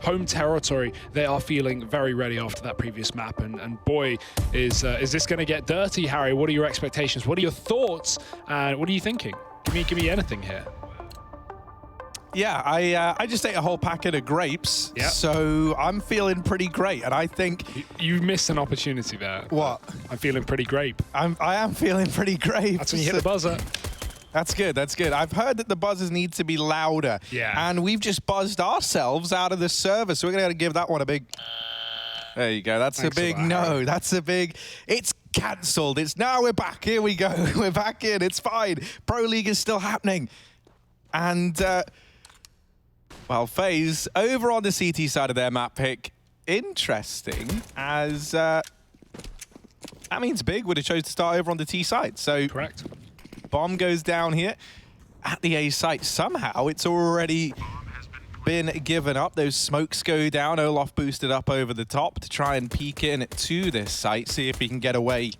home territory. They are feeling very ready after that previous map, and boy, is this going to get dirty, Harry? What are your expectations? What are your thoughts? And what are you thinking? Give me anything here. Yeah, I just ate a whole packet of grapes, yep. So I'm feeling pretty great, and I think you missed an opportunity there. What? I'm feeling pretty grape. I am feeling pretty great. That's when you hit the buzzer. That's good, that's good. I've heard that the buzzers need to be louder. Yeah. And we've just buzzed ourselves out of the server, so we're going to give that one a big... There you go, that's Thanks a big no, that's a big... It's cancelled, it's now we're back, here we go. We're back in, it's fine. Pro League is still happening. And... well, FaZe, over on the CT side of their map pick, interesting, as that means Big would have chose to start over on the T side. So correct. Bomb goes down here at the A site. Somehow it's already been given up. Those smokes go down. Olaf boosted up over the top to try and peek in to this site, see if he can get away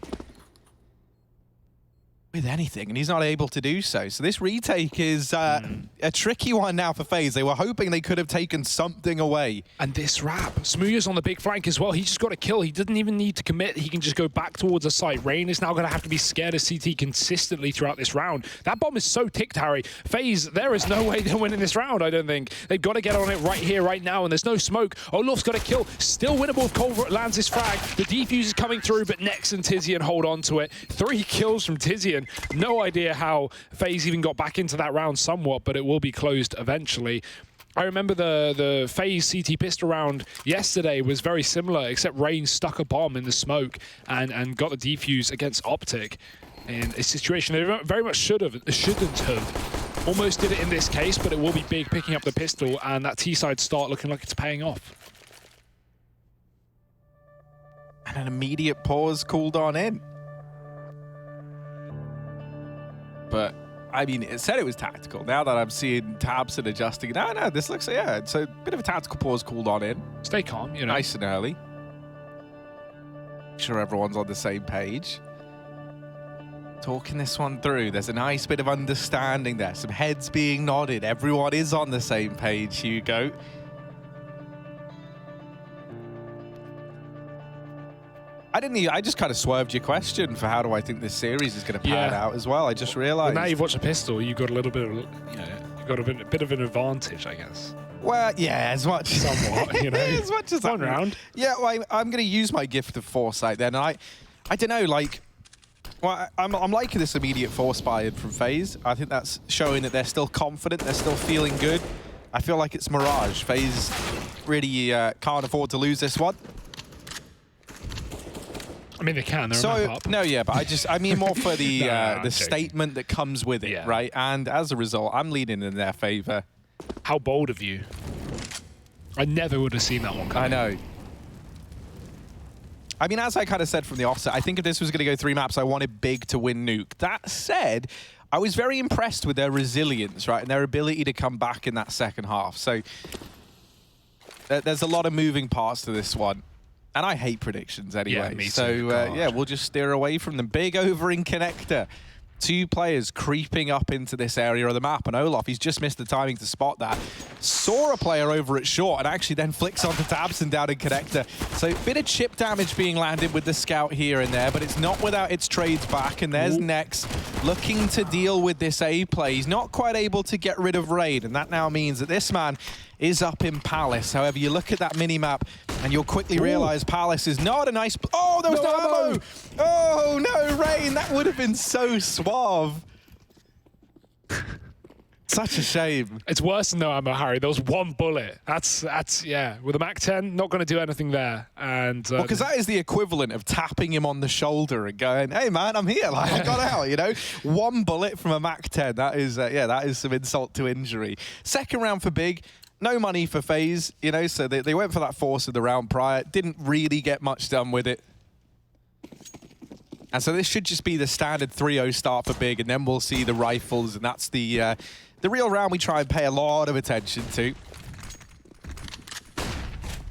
with anything, and he's not able to do so. So this retake is a tricky one now for FaZe. They were hoping they could have taken something away. And this wrap, Smooya's on the big flank as well. He just got a kill. He didn't even need to commit. He can just go back towards the site. Rain is now going to have to be scared of CT consistently throughout this round. That bomb is so ticked, Harry. FaZe, there is no way they're winning this round, I don't think. They've got to get on it right here, right now, and there's no smoke. Olaf's got a kill. Still winnable if Culver lands his frag. The defuse is coming through, but Nex and Tizian hold on to it. 3 kills from Tizian. No idea how FaZe even got back into that round somewhat, but it will be closed eventually. I remember the FaZe CT pistol round yesterday was very similar, except Rain stuck a bomb in the smoke and got the defuse against Optic in a situation they very much shouldn't have. Almost did it in this case, but it will be Big picking up the pistol, and that T-side start looking like it's paying off. And an immediate pause called on in. But, I mean, it said it was tactical. Now that I'm seeing tabs and adjusting, no, this looks, yeah, it's a bit of a tactical pause called on in. Stay calm, you know. Nice and early. Make sure everyone's on the same page. Talking this one through. There's a nice bit of understanding there. Some heads being nodded. Everyone is on the same page, Hugo. I just kind of swerved your question for how do I think this series is going to pan out as well. I just realized. Well, now you've watched a pistol, you've got a little bit of, you've got a bit of an advantage, I guess. Well, yeah, as much. Somewhat, you know. As much as one round. Yeah, well, I'm going to use my gift of foresight then. And I don't know, like, well, I'm liking this immediate force buy-in from FaZe. I think that's showing that they're still confident, they're still feeling good. I feel like it's Mirage. FaZe really can't afford to lose this one. I mean, they can. They're a map up. No, yeah, but I mean more for the the statement that comes with it, right? And as a result, I'm leaning in their favor. How bold of you! I never would have seen that one coming. I know. I mean, as I kind of said from the offset, I think if this was going to go 3 maps, I wanted Big to win Nuke. That said, I was very impressed with their resilience, right, and their ability to come back in that second half. So there's a lot of moving parts to this one. And I hate predictions anyway. Yeah, me so, too. yeah, we'll just steer away from them. Big over in Connector. 2 players creeping up into this area of the map. And Olaf, he's just missed the timing to spot that. Saw a player over at short and actually then flicks onto Tabson down in Connector. So, a bit of chip damage being landed with the scout here and there, but it's not without its trades back. And there's Nex looking to deal with this A play. He's not quite able to get rid of Raid. And that now means that this man is up in Palace. However, you look at that mini-map and you'll quickly realize Palace is not a nice... Oh, there was no ammo! Oh, no, Rain! That would have been so suave. Such a shame. It's worse than no ammo, Harry. There was 1 bullet. That's yeah. With a MAC-10, not going to do anything there. And well, because that is the equivalent of tapping him on the shoulder and going, "Hey, man, I'm here. Like, I got out." You know, 1 bullet from a MAC-10. That is, yeah, that is some insult to injury. Second round for Big. No money for FaZe, you know, so they went for that force of the round prior. Didn't really get much done with it. And so this should just be the standard 3-0 start for Big, and then we'll see the rifles, and that's the real round we try and pay a lot of attention to.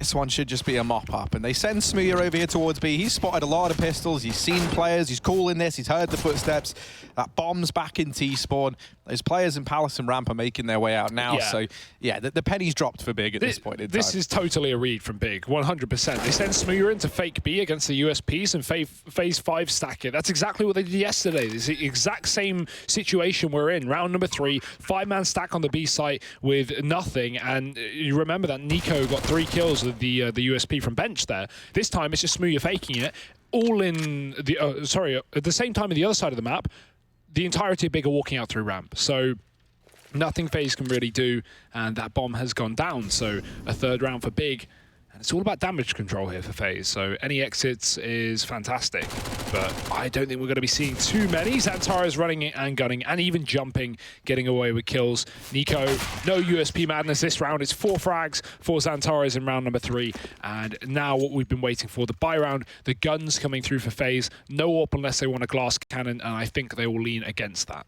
next one should just be a mop-up. And they send Smooya over here towards B. He's spotted a lot of pistols. He's seen players. He's calling this. He's heard the footsteps. That bomb's back in T-spawn. Those players in Palace and Ramp are making their way out now. Yeah. So, yeah, the penny's dropped for Big at this point in time. This is totally a read from Big, 100%. They send Smooya into fake B against the USPs and phase 5 stack it. That's exactly what they did yesterday. It's the exact same situation we're in. Round number 3, 5-man stack on the B site with nothing. And you remember that Niko got 3 kills with the USP from bench there. This time it's just Smooya faking it. All in the, at the same time on the other side of the map, the entirety of Big are walking out through ramp. So nothing FaZe can really do, and that bomb has gone down. So a 3rd round for Big, and it's all about damage control here for FaZe. So any exits is fantastic, but I don't think we're going to be seeing too many. Xantara is running and gunning and even jumping, getting away with kills. Niko, no USP madness this round. It's 4 frags, 4 Xantaras in round number 3. And now what we've been waiting for, the buy round, the guns coming through for FaZe. No AWP unless they want a glass cannon, and I think they will lean against that.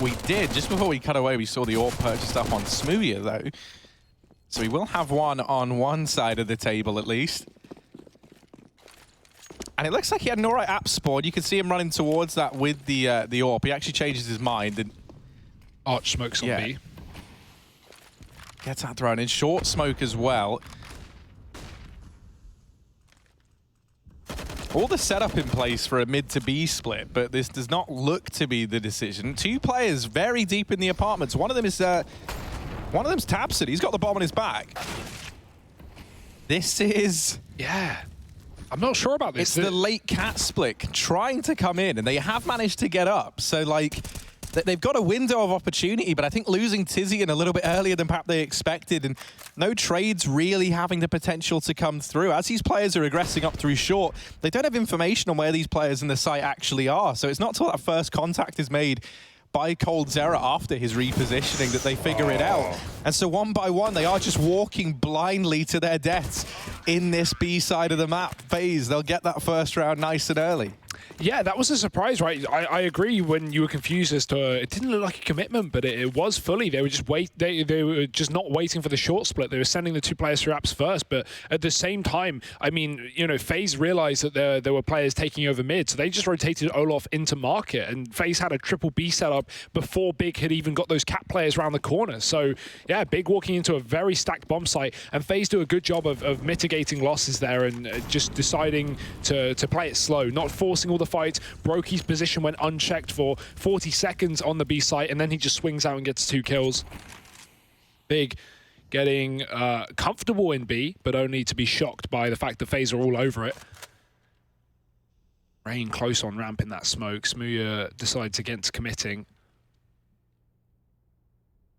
We did. Just before we cut away, we saw the AWP purchased up on Smooya, though. So we will have one on one side of the table, at least. And it looks like he had an alright app spawn. You can see him running towards that with the AWP. He actually changes his mind and... Arch smokes on B. Gets that thrown in. Short smoke as well. All the setup in place for a mid to B split, but this does not look to be the decision. 2 players very deep in the apartments. One of them's Tabson. He's got the bomb on his back. This is... Yeah. I'm not sure about this. It's the late cat split trying to come in, and they have managed to get up. So, like, they've got a window of opportunity, but I think losing Tizian a little bit earlier than perhaps they expected, and no trades really having the potential to come through. As these players are aggressing up through short, they don't have information on where these players in the site actually are. So it's not till that first contact is made by coldzera after his repositioning that they figure it out. And so one by one, they are just walking blindly to their deaths in this B side of the map. FaZe, they'll get that first round nice and early. Yeah, that was a surprise, right? I agree when you were confused as to it didn't look like a commitment, but it was fully. They were just they were just not waiting for the short split. They were sending the 2 players through apps first, but at the same time, I mean, you know, FaZe realized that there were players taking over mid, so they just rotated Olaf into market, and FaZe had a triple B setup before Big had even got those cat players around the corner. So yeah, Big walking into a very stacked bomb site, and FaZe do a good job of mitigating losses there and just deciding to play it slow, not forcing all the fights. Brokey's position went unchecked for 40 seconds on the B site, and then he just swings out and gets 2 kills. Big getting comfortable in B, but only to be shocked by the fact that FaZe are all over it. Rain close on ramp in that smoke. Smooya decides against committing.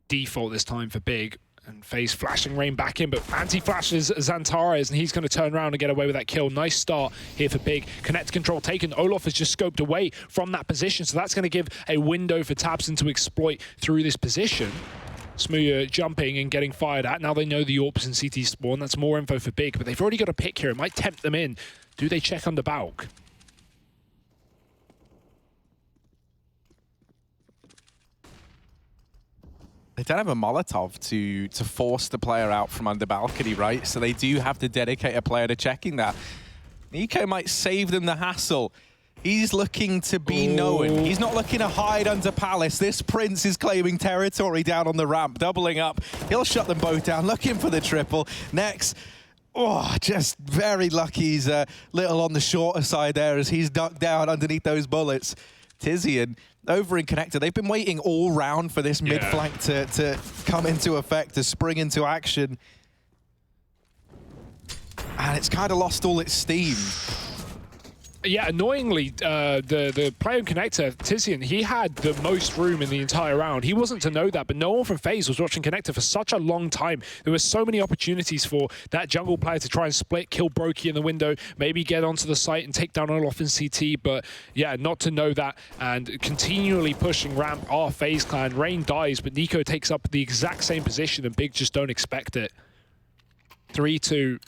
Default this time for Big. And FaZe flashing Rain back in, but anti-flashes Xantaras, and he's going to turn around and get away with that kill. Nice start here for Big. Connect control taken. Olaf has just scoped away from that position, so that's going to give a window for Tabson to exploit through this position. Smooya jumping and getting fired at. Now they know the Orbs and CT spawn. That's more info for Big, but they've already got a pick here. It might tempt them in. Do they check under Balk? They don't have a Molotov to force the player out from under balcony, right? So they do have to dedicate a player to checking that. Niko might save them the hassle. He's looking to be known. He's not looking to hide under Palace. This Prince is claiming territory down on the ramp, doubling up. He'll shut them both down, looking for the triple. Next, just very lucky. He's a little on the shorter side there as he's ducked down underneath those bullets. Tizian over in connector. They've been waiting all round for this mid flank to come into effect, to spring into action. And it's kind of lost all its steam. Yeah, annoyingly, the player in connector, Tizian, he had the most room in the entire round. He wasn't to know that, but no one from FaZe was watching connector for such a long time. There were so many opportunities for that jungle player to try and split, kill Brokey in the window, maybe get onto the site and take down Olaf in CT, but yeah, not to know that, and continually pushing ramp our FaZe clan. Rain dies, but Niko takes up the exact same position, and Big just don't expect it. 3-2.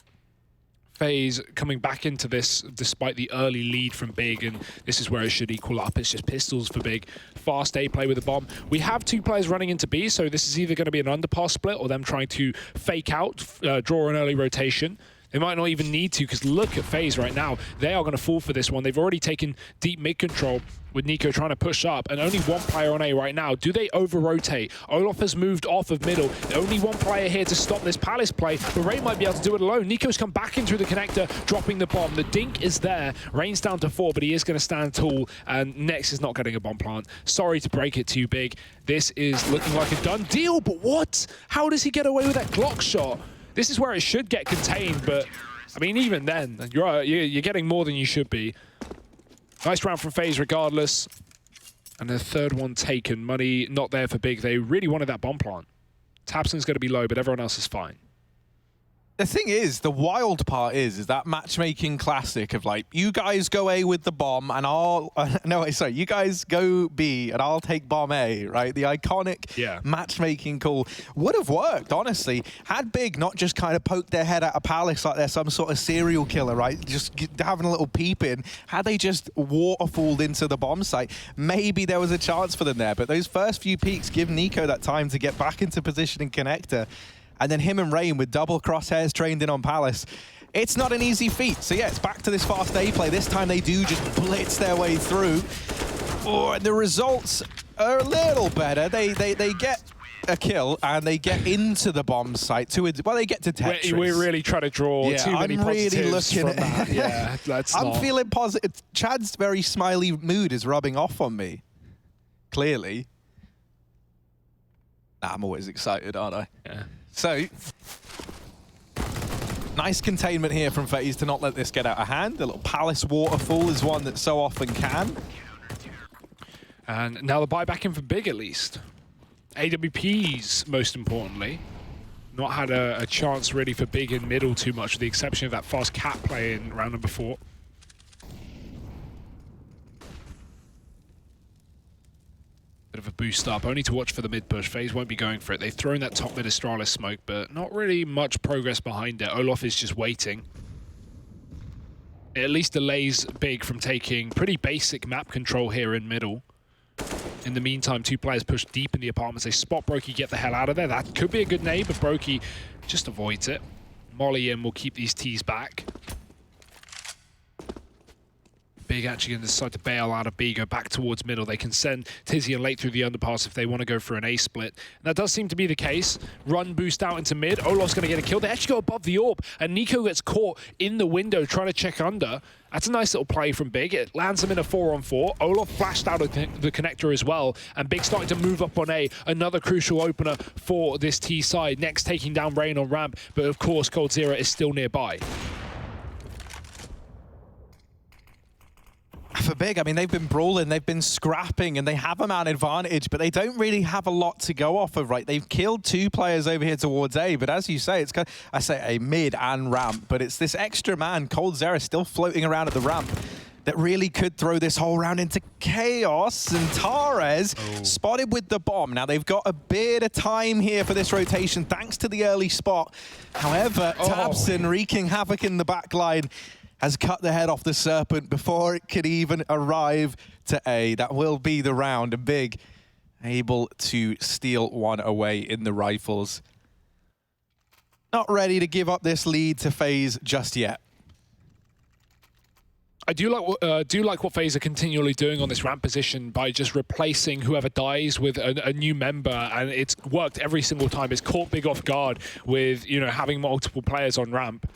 FaZe coming back into this despite the early lead from Big, and this is where it should equal up. It's just pistols for Big. Fast A play with the bomb. We have 2 players running into B, so this is either going to be an underpass split or them trying to fake out, draw an early rotation. They might not even need to, because look at FaZe right now. They are going to fall for this one. They've already taken deep mid control with Niko trying to push up, and only 1 player on A right now. Do they over-rotate? Olaf has moved off of middle. Only 1 player here to stop this Palace play, but Rain might be able to do it alone. Niko's come back in through the connector, dropping the bomb. The dink is there. Rain's down to 4, but he is going to stand tall, and Nex is not getting a bomb plant. Sorry to break it to you, Big. This is looking like a done deal, but what? How does he get away with that Glock shot? This is where it should get contained, but I mean, even then, you're getting more than you should be. Nice round from FaZe regardless. And the 3rd one taken. Money not there for Big. They really wanted that bomb plant. Tapson's going to be low, but everyone else is fine. The thing is, the wild part is that matchmaking classic of like, you guys go A with the bomb and I'll, you guys go B and I'll take bomb A, right? The iconic matchmaking call would have worked, honestly. Had Big not just kind of poked their head out of Palace like they're some sort of serial killer, right? Just having a little peep in. Had they just waterfalled into the bomb site, maybe there was a chance for them there. But those first few peaks give Niko that time to get back into position in connector. And then him and Rain with double crosshairs trained in on Palace. It's not an easy feat. So yeah, it's back to this fast A play. This time they do just blitz their way through. Oh, and the results are a little better. They get a kill and they get into the bomb site. They get to Tetris. We really try to draw too many positives from that. Yeah, I'm feeling positive. Chad's very smiley mood is rubbing off on me. Clearly. I'm always excited, aren't I? Yeah. So, nice containment here from FaZe to not let this get out of hand. The little Palace waterfall is one that so often can. And now the buyback in for Big, at least. AWPs, most importantly. Not had a chance really for Big in middle too much, with the exception of that fast cat play in round number 4. Bit of a boost up, only to watch for the mid push. FaZe won't be going for it. They've thrown that top mid Astralis smoke, but not really much progress behind it. Olaf is just waiting. It at least delays Big from taking pretty basic map control here in middle. In the meantime, 2 players push deep in the apartments. They spot Brokey, get the hell out of there. That could be a good nade, but Brokey just avoids it. Molly in will keep these T's back. Big actually going to decide to bail out of B, go back towards middle. They can send Tizzy and Late through the underpass if they want to go for an A split. And that does seem to be the case. Run boost out into mid. Olaf's going to get a kill. They actually go above the orb, and Niko gets caught in the window trying to check under. That's a nice little play from Big. It lands him in a 4-on-4. Olaf flashed out of the connector as well, and Big starting to move up on A. Another crucial opener for this T side. Next taking down Rain on ramp, but of course coldzera is still nearby. For Big, I mean, they've been brawling, they've been scrapping, and they have a man advantage, but they don't really have a lot to go off of, right? They've killed 2 players over here towards A, but as you say, it's kind of, I say a mid and ramp, but it's this extra man, coldzera, still floating around at the ramp that really could throw this whole round into chaos. And Terrace spotted with the bomb. Now, they've got a bit of time here for this rotation, thanks to the early spot. However, Tabson wreaking havoc in the back line has cut the head off the Serpent before it could even arrive to A. That will be the round. And Big able to steal one away in the rifles. Not ready to give up this lead to FaZe just yet. I do like what FaZe are continually doing on this ramp position by just replacing whoever dies with a new member, and it's worked every single time. It's caught Big off guard with, you know, having multiple players on ramp.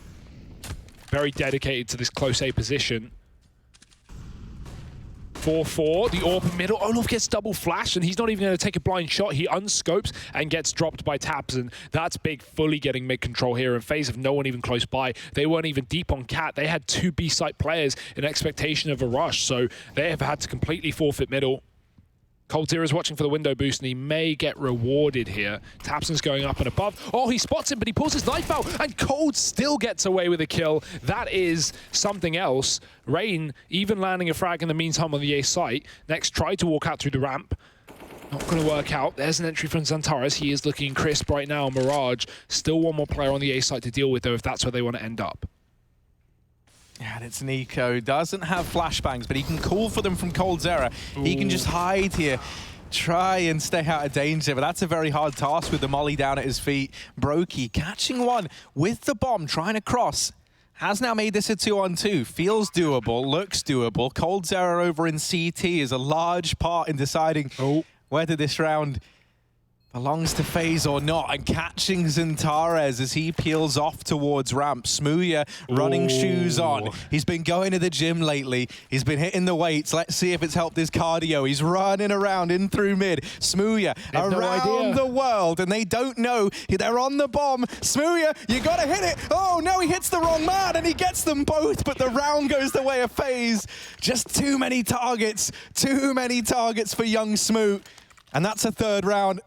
Very dedicated to this close A position. 4-4, the orb in middle. Olaf gets double flash, and he's not even going to take a blind shot. He unscopes and gets dropped by Tabs, and that's Big fully getting mid control here. In FaZe of no one even close by. They weren't even deep on Cat. They had 2 B-site players in expectation of a rush, so they have had to completely forfeit middle. coldzera is watching for the window boost, and he may get rewarded here. Tapson's going up and above. Oh, he spots him, but he pulls his knife out, and Cold still gets away with a kill. That is something else. Rain even landing a frag in the meantime on the A site. Next, tried to walk out through the ramp. Not going to work out. There's an entry from Xantares. He is looking crisp right now. Mirage, still one more player on the A site to deal with, though, if that's where they want to end up. Yeah, and it's Niko. Doesn't have flashbangs, but he can call for them from coldzera. He can just hide here, try and stay out of danger, but that's a very hard task with the molly down at his feet. Brokey catching one with the bomb, trying to cross. Has now made this a 2-on-2. Feels doable, looks doable. coldzera over in CT is a large part in deciding whether this round belongs to FaZe or not, and catching Xantares as he peels off towards ramp. Smooya running shoes on. He's been going to the gym lately. He's been hitting the weights. Let's see if it's helped his cardio. He's running around in through mid. Smooya around the world, and they don't know. They're on the bomb. Smooya, you gotta hit it. Oh no, he hits the wrong man, and he gets them both, but the round goes the way of FaZe. Just too many targets for young Smoo. And that's a third round.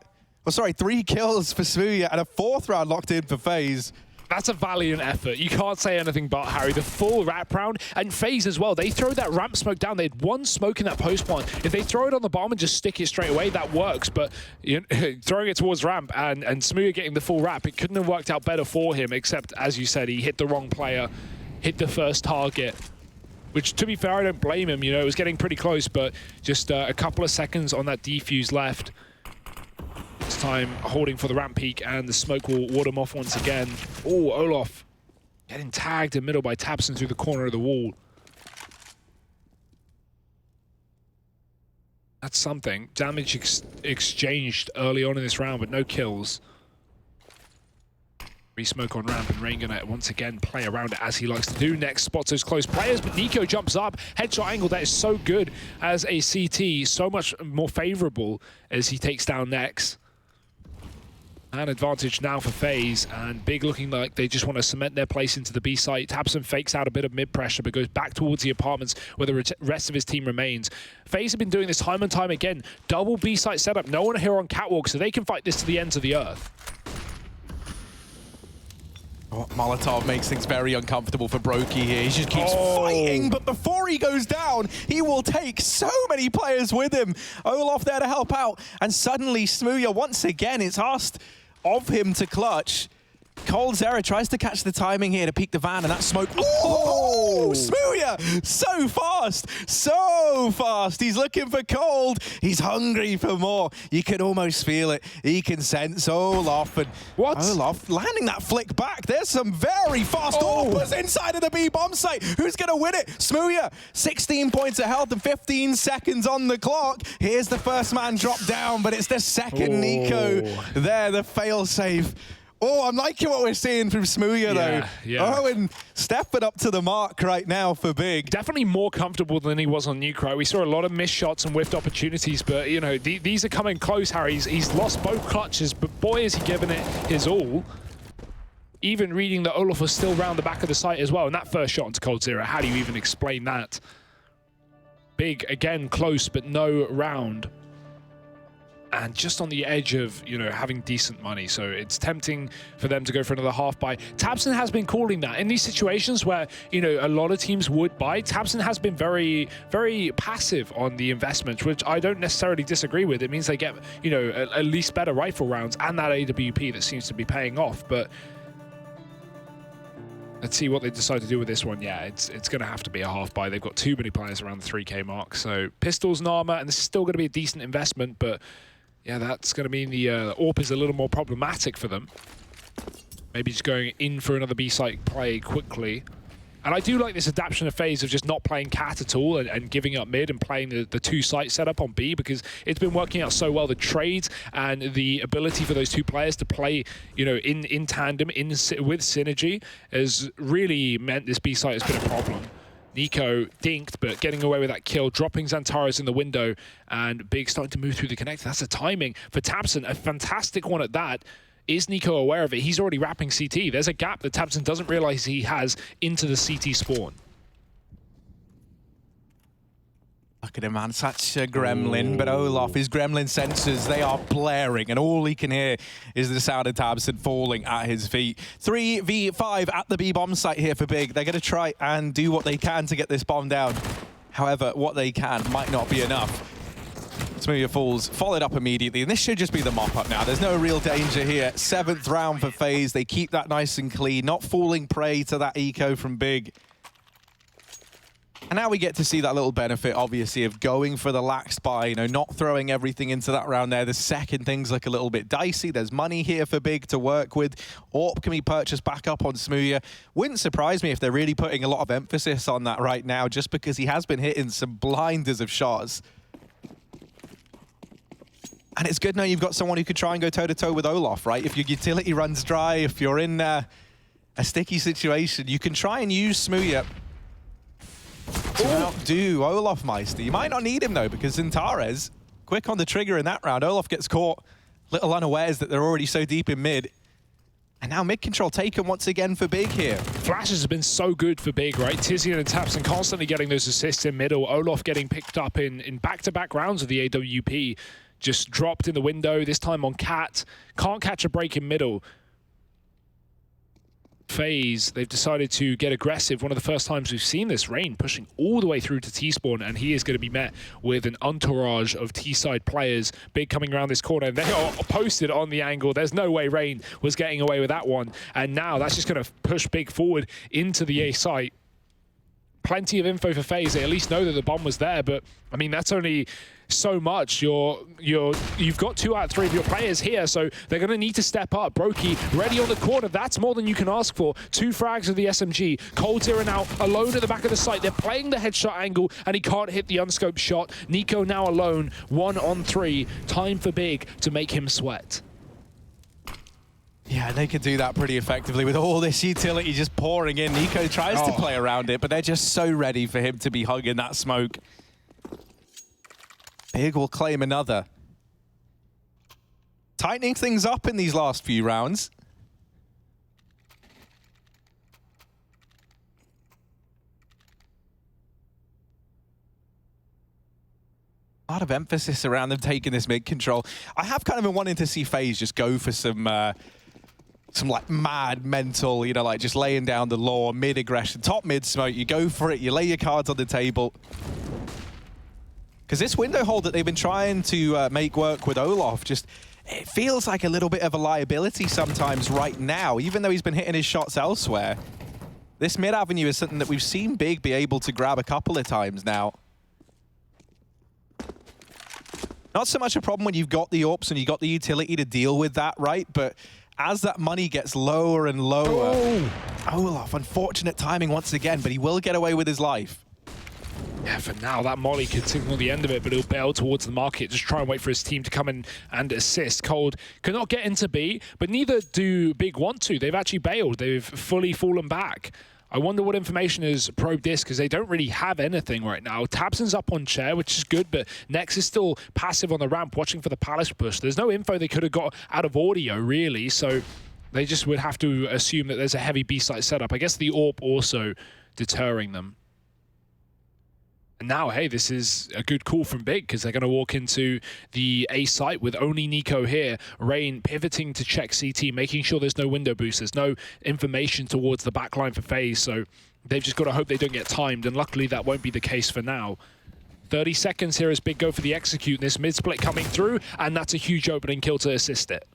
Oh, sorry, 3 kills for Smooya and a 4th round locked in for FaZe. That's a valiant effort. You can't say anything but, Harry. The full ramp round, and FaZe as well. They throw that ramp smoke down. They had 1 smoke in that post one. If they throw it on the bomb and just stick it straight away, that works. But you know, throwing it towards ramp and Smooya getting the full wrap, it couldn't have worked out better for him, except, as you said, he hit the wrong player, hit the first target. Which, to be fair, I don't blame him. You know, it was getting pretty close, but just a couple of seconds on that defuse left. This time holding for the ramp peak, and the smoke will ward him off once again. Oh, Olaf getting tagged in middle by tabseN through the corner of the wall. That's something. Damage exchanged early on in this round, but no kills. Re-smoke on ramp, and Rain gonna once again play around it as he likes to do. Next spots those close players, but Niko jumps up. Headshot angle that is so good as a CT, so much more favorable as he takes down Nex. An advantage now for FaZe, and Big looking like they just want to cement their place into the B site. tabseN fakes out a bit of mid pressure, but goes back towards the apartments where the rest of his team remains. FaZe have been doing this time and time again. Double B site setup, no one here on Catwalk, so they can fight this to the ends of the earth. Oh, Molotov makes things very uncomfortable for Brokey here. He just keeps fighting, but before he goes down, he will take so many players with him. Olaf there to help out, and suddenly Smooya once again is asked of him to clutch. coldzera tries to catch the timing here to peek the van, and that smoke. Oh, Smooya! So fast. He's looking for cold. He's hungry for more. You can almost feel it. He can sense Olaf, and Olaf landing that flick back. There's some very fast Orbs inside of the B bomb site. Who's gonna win it? Smooya, 16 points of health and 15 seconds on the clock. Here's the first man drop down, but it's the second Niko there, the fail-safe. Oh, I'm liking what we're seeing from Smooya, though. Yeah. Oh, and stepping up to the mark right now for Big. Definitely more comfortable than he was on Nuke, right? We saw a lot of missed shots and whiffed opportunities, but, you know, these are coming close, Harry. He's lost both clutches, but boy, is he given it his all. Even reading that Olaf was still round the back of the site as well, and that first shot into coldzera, how do you even explain that? Big, again, close, but no round. And just on the edge of, you know, having decent money. So it's tempting for them to go for another half buy. tabseN has been calling that. In these situations where, you know, a lot of teams would buy, tabseN has been very, very passive on the investment, which I don't necessarily disagree with. It means they get, you know, at least better rifle rounds and that AWP that seems to be paying off. But let's see what they decide to do with this one. Yeah, it's going to have to be a half buy. They've got too many players around the 3K mark. So pistols and armor, and this is still going to be a decent investment, but yeah, that's going to mean the AWP is a little more problematic for them. Maybe just going in for another B-site play quickly. And I do like this adaptation of FaZe of just not playing Cat at all and giving up mid and playing the 2-site setup on B, because it's been working out so well. The trades and the ability for those 2 players to play, you know, in tandem, with synergy, has really meant this B-site has been a problem. Niko dinked, but getting away with that kill, dropping Xantares in the window, and Big starting to move through the connector. That's the timing for tabseN, a fantastic one at that. Is Niko aware of it? He's already wrapping CT. There's a gap that tabseN doesn't realize he has into the CT spawn. Look at him, man, such a gremlin. But Olaf, his gremlin sensors, they are blaring, and all he can hear is the sound of tabseN falling at his feet. 3v5 at the B bomb site here for Big. They're going to try and do what they can to get this bomb down. However, what they can might not be enough. Smooya falls, followed up immediately, and this should just be the mop-up now. There's no real danger here. 7th round for FaZe. They keep that nice and clean, not falling prey to that eco from Big. And now we get to see that little benefit, obviously, of going for the lax buy, you know, not throwing everything into that round there. The second things look a little bit dicey. There's money here for Big to work with. Orb can be purchased back up on Smooya. Wouldn't surprise me if they're really putting a lot of emphasis on that right now, just because he has been hitting some blinders of shots. And it's good now you've got someone who could try and go toe-to-toe with Olaf, right? If your utility runs dry, if you're in a sticky situation, you can try and use Smooya to outdo Olaf Meister. You might not need him though, because Terrace, quick on the trigger in that round. Olaf gets caught little unawares that they're already so deep in mid. And now mid control taken once again for Big here. Flashes have been so good for Big, right? Tizian and Tapson constantly getting those assists in middle. Olaf getting picked up in back-to-back rounds of the AWP. Just dropped in the window, this time on Cat. Can't catch a break in middle. FaZe, they've decided to get aggressive. One of the first times we've seen this. Rain pushing all the way through to T-spawn, and he is going to be met with an entourage of T-side players. Big coming around this corner. They are posted on the angle. There's no way Rain was getting away with that one. And now that's just going to push Big forward into the A site. Plenty of info for FaZe. They at least know that the bomb was there, but I mean that's only so much. You've got 2 out of 3 of your players here, so they're going to need to step up. Brokey ready on the corner. That's more than you can ask for. 2 frags of the SMG. Coldzera now alone at the back of the site. They're playing the headshot angle, and he can't hit the unscoped shot. Niko now alone, 1 on 3. Time for Big to make him sweat. Yeah, they could do that pretty effectively with all this utility just pouring in. Niko tries to play around it, but they're just so ready for him to be hugging that smoke. Big will claim another. Tightening things up in these last few rounds. A lot of emphasis around them taking this mid control. I have kind of been wanting to see FaZe just go for some like mad mental, you know, like just laying down the law, mid aggression, top mid smoke. You go for it, you lay your cards on the table. Because this window hold that they've been trying to make work with Olaf, just it feels like a little bit of a liability sometimes right now, even though he's been hitting his shots elsewhere. This mid avenue is something that we've seen Big be able to grab a couple of times now. Not so much a problem when you've got the Orbs and you've got the utility to deal with that, right? But as that money gets lower and lower, Olaf, unfortunate timing once again, but he will get away with his life. Yeah, for now, that Molly could signal the end of it, but he'll bail towards the market, just try and wait for his team to come in and assist. Cold cannot get into B, but neither do Big want to. They've actually bailed. They've fully fallen back. I wonder what information has probed this, because they don't really have anything right now. Tabson's up on chair, which is good, but Nex is still passive on the ramp, watching for the Palace push. There's no info they could have got out of audio, really, so they just would have to assume that there's a heavy B-site setup. I guess the Orb also deterring them. And now, hey, this is a good call from Big, because they're going to walk into the A site with only Niko here. Rain pivoting to check CT, making sure there's no window boost. There's no information towards the backline for FaZe, so they've just got to hope they don't get timed, and luckily that won't be the case for now. 30 seconds here as Big go for the execute. This mid-split coming through, and that's a huge opening kill to assist it.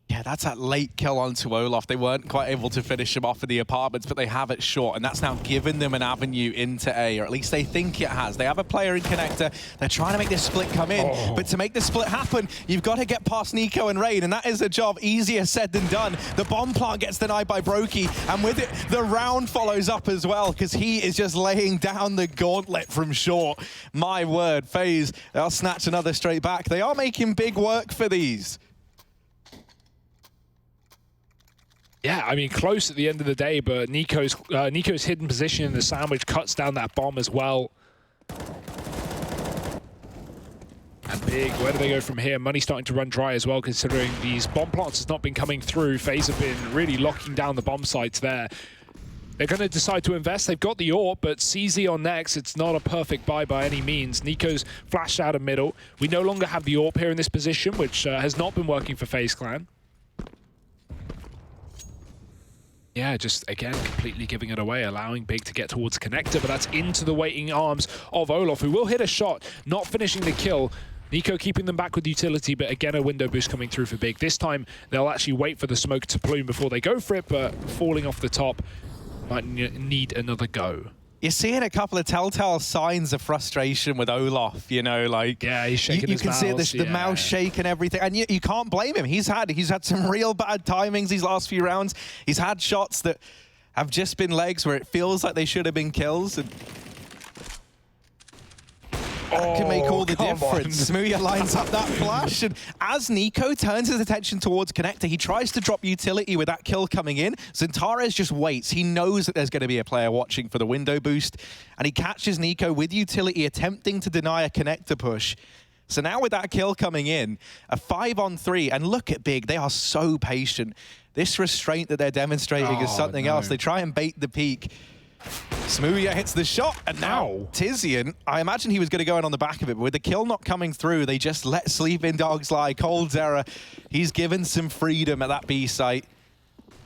Yeah, that's that late kill onto Olaf. They weren't quite able to finish him off in the apartments, but they have it short, and that's now given them an avenue into A, or at least they think it has. They have a player in connector. They're trying to make this split come in, but to make this split happen, you've got to get past Niko and Rain, and that is a job easier said than done. The bomb plant gets denied by Brokey, and with it, the round follows up as well, because he is just laying down the gauntlet from short. My word, FaZe, they'll snatch another straight back. They are making Big work for these. Yeah, I mean, close at the end of the day, but Niko's hidden position in the sandwich cuts down that bomb as well. And Big, where do they go from here? Money starting to run dry as well, considering these bomb plants has not been coming through. FaZe have been really locking down the bomb sites there. They're going to decide to invest. They've got the AWP, but CZ on next. It's not a perfect buy by any means. Niko's flashed out of middle. We no longer have the AWP here in this position, which has not been working for FaZe Clan. Yeah, just, again, completely giving it away, allowing Big to get towards connector, but that's into the waiting arms of Olaf, who will hit a shot, not finishing the kill. Niko keeping them back with utility, but again, a window boost coming through for Big. This time, they'll actually wait for the smoke to plume before they go for it, but falling off the top. might need another go. You're seeing a couple of telltale signs of frustration with Olaf, you know, like... Yeah, he's shaking you his can see mouse, the mouse shake and everything, and you can't blame him. He's had some real bad timings these last few rounds. He's had shots that have just been legs where it feels like they should have been kills, and that can make all the difference. Smooya lines up that flash, and as Niko turns his attention towards Connector, he tries to drop utility with that kill coming in. Xantares just waits. He knows that there's going to be a player watching for the window boost, and he catches Niko with utility, attempting to deny a Connector push. So now with that kill coming in, a 5-on-3, and look at Big, they are so patient. This restraint that they're demonstrating is something else. They try and bait the peak. Smooya hits the shot, and now Tizian, I imagine he was going to go in on the back of it, but with the kill not coming through, they just let sleeping dogs lie. coldzera, he's given some freedom at that B site,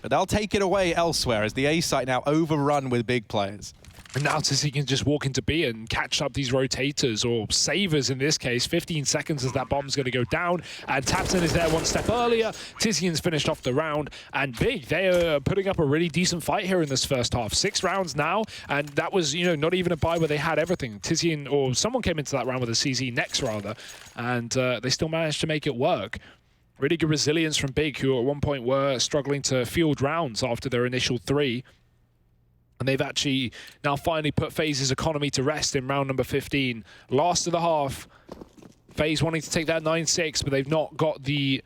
but they'll take it away elsewhere as the A site now overrun with big players. And now Tizian can just walk into B and catch up these rotators, or savers in this case. 15 seconds as that bomb's going to go down. And Tapson is there one step earlier. Tizian's finished off the round. And Big, they are putting up a really decent fight here in this first half. 6 rounds now. And that was, you know, not even a buy where they had everything. Tizian, or someone came into that round with a CZ next rather. And they still managed to make it work. Really good resilience from Big, who at one point were struggling to field rounds after their initial 3. And they've actually now finally put FaZe's economy to rest in round number 15. Last of the half. FaZe wanting to take that 9-6, but they've not got the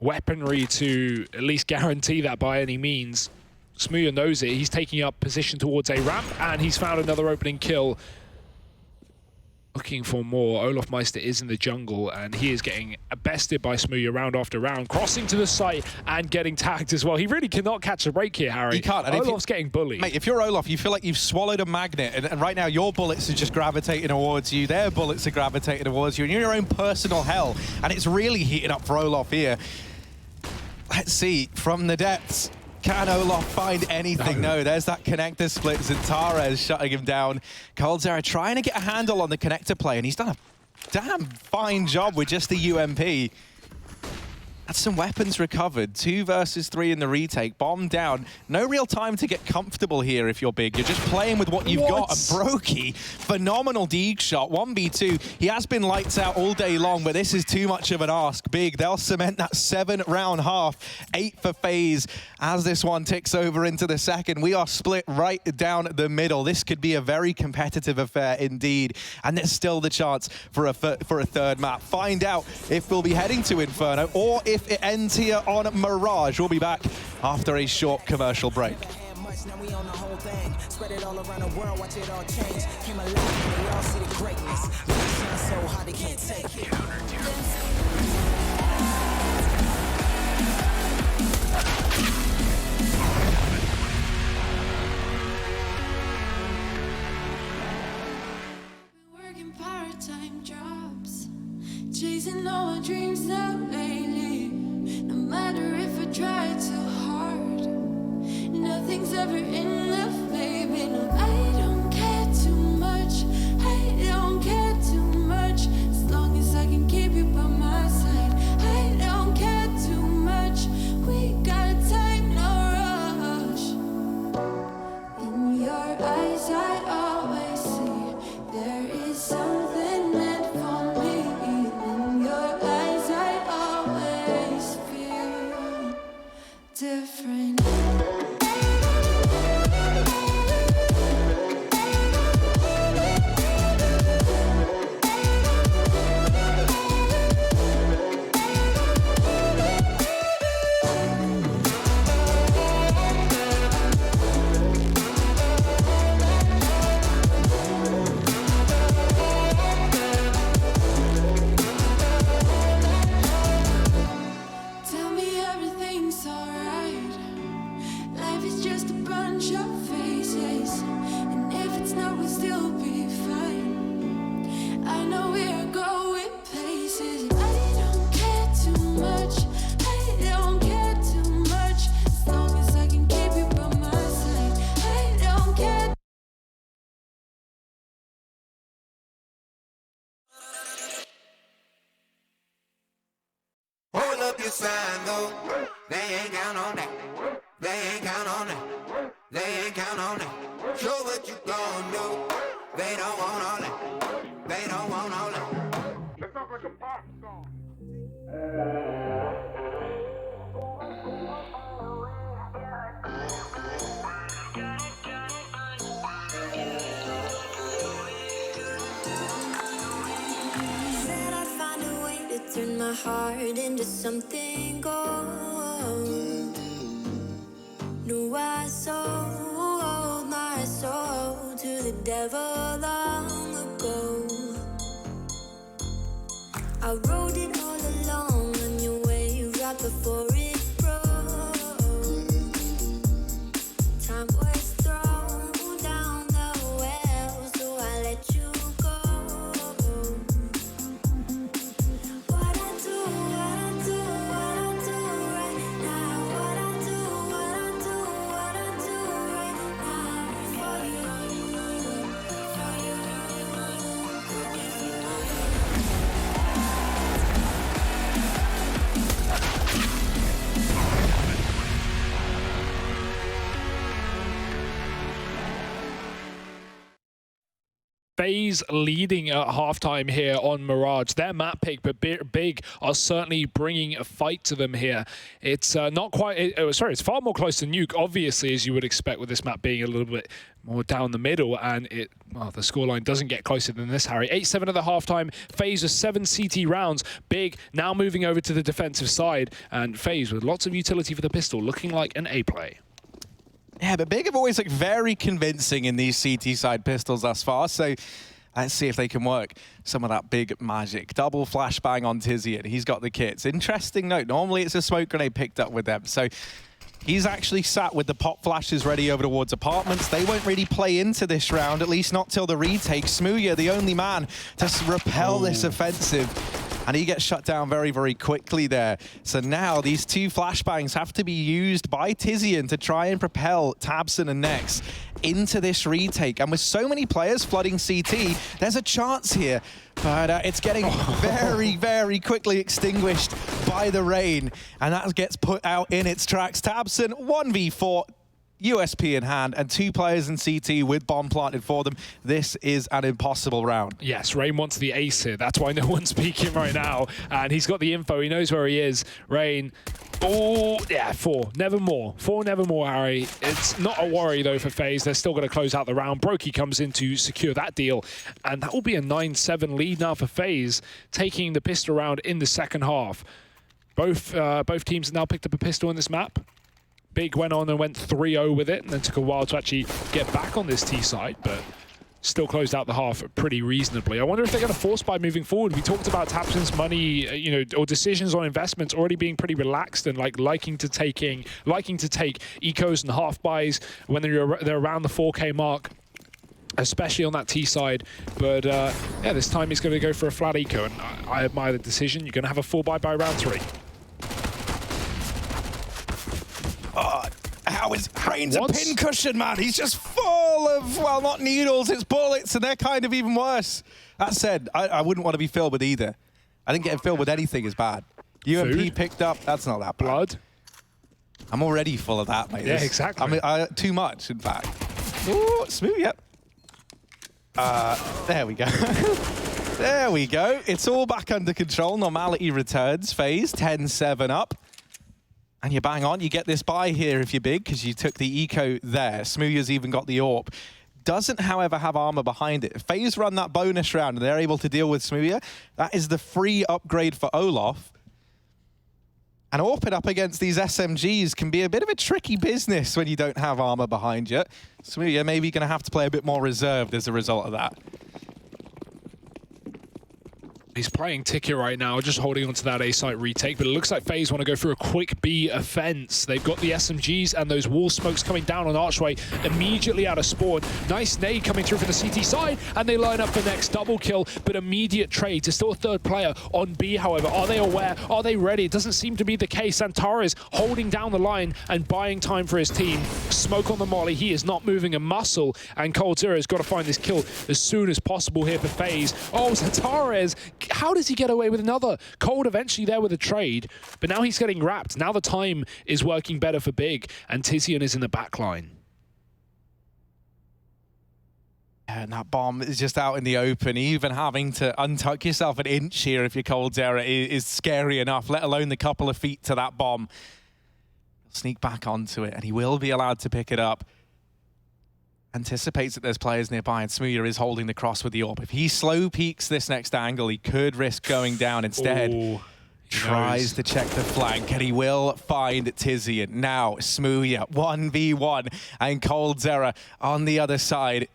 weaponry to at least guarantee that by any means. Smooya knows it. He's taking up position towards a ramp, and he's found another opening kill. Looking for more. Olaf Meister is in the jungle, and he is getting bested by Smooya round after round, crossing to the site and getting tagged as well. He really cannot catch a break here, Harry. He can't. And Olaf's getting bullied. Mate, if you're Olaf, you feel like you've swallowed a magnet, and right now your bullets are just gravitating towards you, their bullets are gravitating towards you, and you're in your own personal hell, and it's really heating up for Olaf here. Let's see, from the depths, can Olaf find anything? No, there's that connector split. Xantares shutting him down. coldzera trying to get a handle on the connector play, and he's done a damn fine job with just the UMP. That's some weapons recovered. 2 versus 3 in the retake. Bomb down. No real time to get comfortable here if you're Big. You're just playing with what you've got. And Brokey, phenomenal Deeg shot. 1v2. He has been lights out all day long, but this is too much of an ask. Big, they'll cement that 7-round half. 8 for FaZe as this one ticks over into the second. We are split right down the middle. This could be a very competitive affair indeed. And there's still the chance for a third map. Find out if we'll be heading to Inferno or if it ends here on Mirage. We'll be back after a short commercial break. Now we own the whole thing. Spread it all around the world, watch it all change. Came alive and we all see the greatness. Shine so hard they can't take it. Working part-time jobs, chasing all my dreams out lately. No matter if I try too hard, nothing's ever enough, baby. No, I don't care too much. I don't care too much. As long as I can keep you by my side. I don't care too much. We got time, no rush. In your eyes, I always see there is something meant for me. In your eyes, I always feel different. They ain't count on that. They ain't count on that. They ain't count on it. Show what you gon' do. They don't want all that. They don't want all that. That sounds like a pop song. Said I'd find a way to turn my heart into something gold. Knew I sold my soul to the devil long ago. I rode it all along on your wave right before it broke. Time was thrown down the well, so I let you go. What I do right now. What I do right now for you, for you. FaZe leading at halftime here on Mirage. Their map pick, but Big are certainly bringing a fight to them here. It's not quite, it's far more close to Nuke, obviously, as you would expect with this map being a little bit more down the middle, and the scoreline doesn't get closer than this, Harry. 8-7 at the halftime. FaZe with 7 CT rounds. Big now moving over to the defensive side, and FaZe with lots of utility for the pistol, looking like an A play. Yeah, but Big have always looked very convincing in these CT side pistols thus far, so let's see if they can work some of that big magic. Double flashbang on Tizian. He's got the kits. Interesting note, normally it's a smoke grenade picked up with them, so he's actually sat with the pop flashes ready over towards apartments. They won't really play into this round, at least not till the retake. Smooya, the only man to repel this offensive. And he gets shut down very, very quickly there. So now these 2 flashbangs have to be used by Tizian to try and propel tabseN and Nex into this retake. And with so many players flooding CT, there's a chance here. But it's getting very, very quickly extinguished by the rain. And that gets put out in its tracks. tabseN, 1v4. USP in hand, and 2 players in CT with bomb planted for them. This is an impossible round. Yes, Rain wants the ace here. That's why no one's speaking right now. And he's got the info. He knows where he is. Rain. Oh, yeah, 4. Nevermore. 4 nevermore, Harry. It's not a worry, though, for FaZe. They're still going to close out the round. Brokey comes in to secure that deal. And that will be a 9-7 lead now for FaZe, taking the pistol round in the second half. Both teams have now picked up a pistol in this map. Big went on and went 3-0 with it, and then took a while to actually get back on this T side, but still closed out the half pretty reasonably. I wonder if they're going to force buy moving forward. We talked about tabseN's money, or decisions on investments already being pretty relaxed and liking to take ecos and half buys when they're around the 4K mark, especially on that T side. But yeah, this time he's going to go for a flat eco, and I admire the decision. You're going to have a 4 by round 3. How is Rain's a pincushion, man? He's just full of, well, not needles, it's bullets, and they're kind of even worse. That said, I wouldn't want to be filled with either. I think getting filled with anything is bad. UMP Food? picked up, that's not that bad. Blood? I'm already full of that, mate. Yeah, exactly. I mean, too much, in fact. Ooh, smooth, yep. There we go. There we go. It's all back under control. Normality returns. FaZe 10-7 up. And you bang on, you get this buy here if you're big, because you took the eco there. Smooya's even got the AWP. Doesn't, however, have armor behind it. FaZe run that bonus round, and they're able to deal with Smooya. That is the free upgrade for Olaf. And AWPing up against these SMGs can be a bit of a tricky business when you don't have armor behind you. Smooya maybe going to have to play a bit more reserved as a result of that. He's playing Ticket right now, just holding onto that A site retake, but it looks like FaZe want to go for a quick B offense. They've got the SMGs and those wall smokes coming down on Archway immediately out of spawn. Nice nade coming through for the CT side, and they line up for next double kill, but immediate trade to still a 3rd player on B, however. Are they aware? Are they ready? It doesn't seem to be the case. Antares holding down the line and buying time for his team. Smoke on the molly. He is not moving a muscle, and Cold Zero has got to find this kill as soon as possible here for FaZe. Oh, Antares, how does he get away with another? Cold eventually there with a trade, but now he's getting wrapped. Now the time is working better for Big, and Tizian is in the back line. And that bomb is just out in the open. Even having to untuck yourself an inch here if you're Coldzera is scary enough, let alone the couple of feet to that bomb. He'll sneak back onto it, and he will be allowed to pick it up. Anticipates that there's players nearby, and Smooya is holding the cross with the AWP. If he slow peeks this next angle, he could risk going down instead. Ooh, tries to check the flank, and he will find Tizian. Now, Smooya, 1v1, and Coldzera on the other side.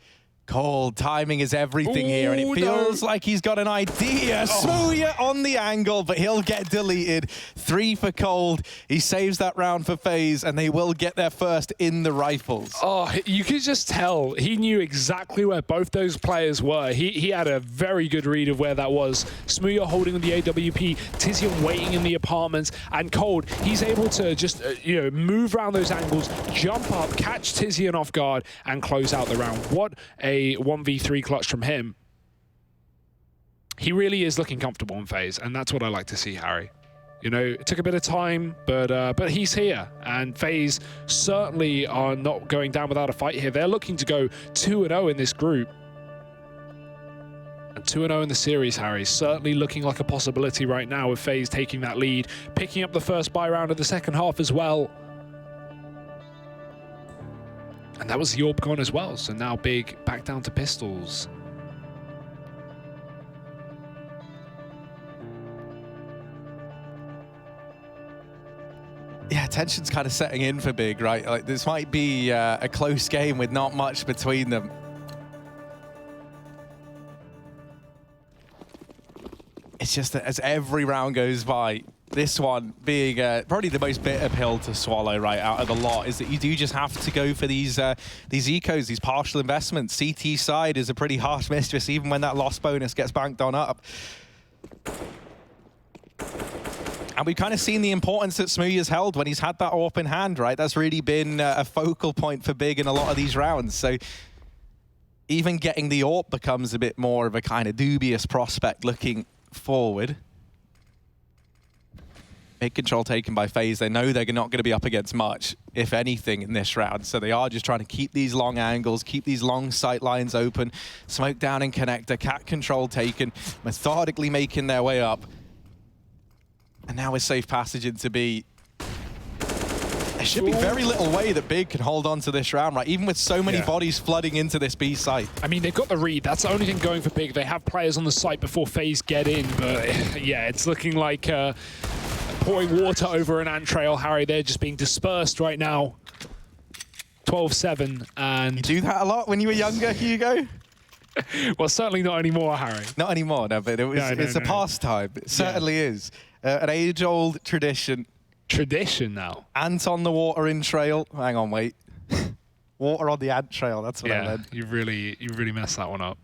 Cold, timing is everything here, and it feels like he's got an idea. Smooya on the angle, but he'll get deleted. 3 for Cold. He saves that round for FaZe, and they will get their first in the rifles. Oh, you could just tell. He knew exactly where both those players were. He had a very good read of where that was. Smooya holding the AWP, Tizian waiting in the apartments, and Cold, he's able to just, move around those angles, jump up, catch Tizian off guard, and close out the round. What a 1v3 clutch from him. He really is looking comfortable in FaZe, and that's what I like to see, Harry. It took a bit of time, but he's here, and FaZe certainly are not going down without a fight here. They're looking to go 2-0 in this group. And 2-0 in the series, Harry, certainly looking like a possibility right now with FaZe taking that lead, picking up the first buy round of the second half as well. And that was the AWP gone as well, so now Big back down to pistols. Yeah, tension's kind of setting in for Big, right? Like, this might be a close game with not much between them. It's just that as every round goes by, this one being probably the most bitter pill to swallow right out of the lot is that you do just have to go for these ecos, these partial investments. CT side is a pretty harsh mistress, even when that loss bonus gets banked on up. And we've kind of seen the importance that Smooya's held when he's had that AWP in hand, right? That's really been a focal point for Big in a lot of these rounds. So even getting the AWP becomes a bit more of a kind of dubious prospect looking forward. Big control taken by FaZe. They know they're not going to be up against much, if anything, in this round. So they are just trying to keep these long angles, keep these long sight lines open. Smoke down in connector, cat control taken, methodically making their way up. And now with safe passage into B. There should be very little way that Big can hold on to this round, right? Even with so many bodies flooding into this B site. I mean, they've got the read. That's the only thing going for Big. They have players on the site before FaZe get in, but yeah, it's looking like pouring water over an ant trail, Harry. They're just being dispersed right now. 12-7, and... You do that a lot when you were younger, Hugo? Well, certainly not anymore, Harry. Not anymore, no, but it's a pastime. It certainly is. An age-old tradition. Tradition now. Ant on the water in trail. Hang on, wait. Water on the ant trail, that's what I meant. You really messed that one up.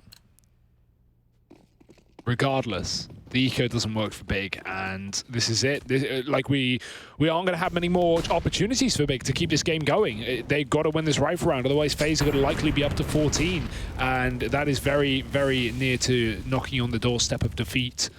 Regardless, the eco doesn't work for Big, and this is it. We aren't going to have many more opportunities for Big to keep this game going. They've got to win this rifle round, otherwise FaZe are going to likely be up to 14, and that is very, very near to knocking on the doorstep of defeat.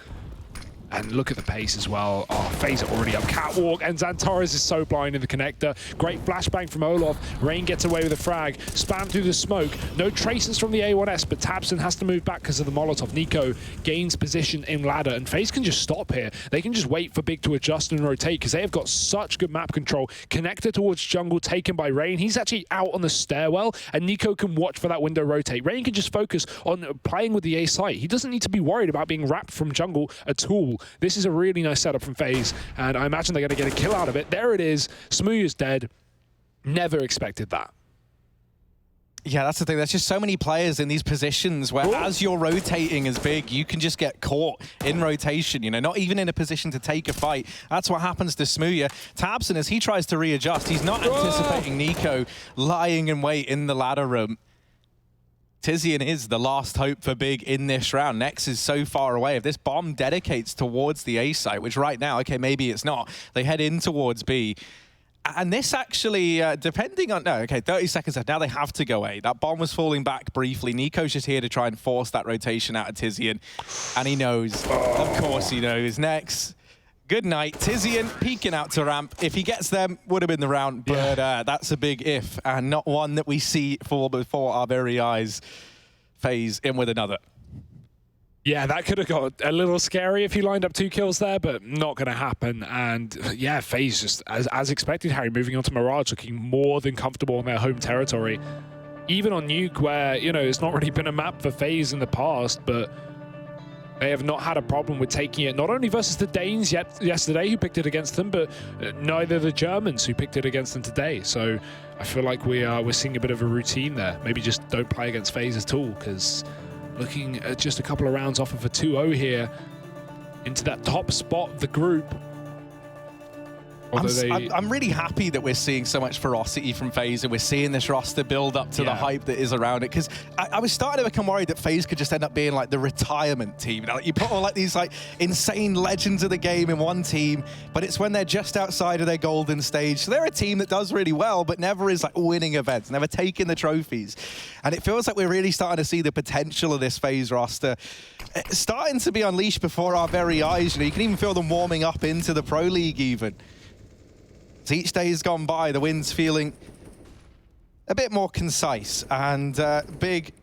And look at the pace as well. Oh, FaZe are already up. Catwalk, and Xantares is so blind in the connector. Great flashbang from Olaf. Rain gets away with a frag. Spam through the smoke. No traces from the A1S, but Tabson has to move back because of the Molotov. Niko gains position in ladder, and FaZe can just stop here. They can just wait for Big to adjust and rotate because they have got such good map control. Connector towards jungle taken by Rain. He's actually out on the stairwell, and Niko can watch for that window rotate. Rain can just focus on playing with the A site. He doesn't need to be worried about being wrapped from jungle at all. This is a really nice setup from FaZe, and I imagine they're going to get a kill out of it. There it is. Smooya's dead. Never expected that. Yeah, that's the thing. There's just so many players in these positions where as you're rotating as Big, you can just get caught in rotation, not even in a position to take a fight. That's what happens to Smooya. Tabson, as he tries to readjust, he's not anticipating Niko lying in wait in the ladder room. Tizian is the last hope for Big in this round. Nex is so far away. If this bomb dedicates towards the A site, which right now, okay, maybe it's not, they head in towards B. And this actually, depending on... No, okay, 30 seconds left. Now they have to go A. That bomb was falling back briefly. Niko's just here to try and force that rotation out of Tizian. And he knows. Of course he knows. Nex, good night. Tizian peeking out to ramp. If he gets them, would have been the round. But that's a big if, and not one that we see fall before our very eyes. FaZe in with another. Yeah, that could have got a little scary if he lined up 2 kills there, but not going to happen. And yeah, FaZe just, as expected, Harry, moving on to Mirage, looking more than comfortable in their home territory. Even on Nuke, where, you know, it's not really been a map for FaZe in the past, but they have not had a problem with taking it, not only versus the Danes yesterday, who picked it against them, but neither the Germans, who picked it against them today. So I feel like we're seeing a bit of a routine there. Maybe just don't play against FaZe at all, because looking at just a couple of rounds off of a 2-0 here into that top spot of the group. I'm really happy that we're seeing so much ferocity from FaZe, and we're seeing this roster build up to the hype that is around it. Because I was starting to become worried that FaZe could just end up being like the retirement team. You know, like you put all like these like insane legends of the game in one team, but it's when they're just outside of their golden stage. So they're a team that does really well, but never is like winning events, never taking the trophies. And it feels like we're really starting to see the potential of this FaZe roster starting to be unleashed before our very eyes. You know, you can even feel them warming up into the Pro League even. As each day has gone by, the wind's feeling a bit more concise and big.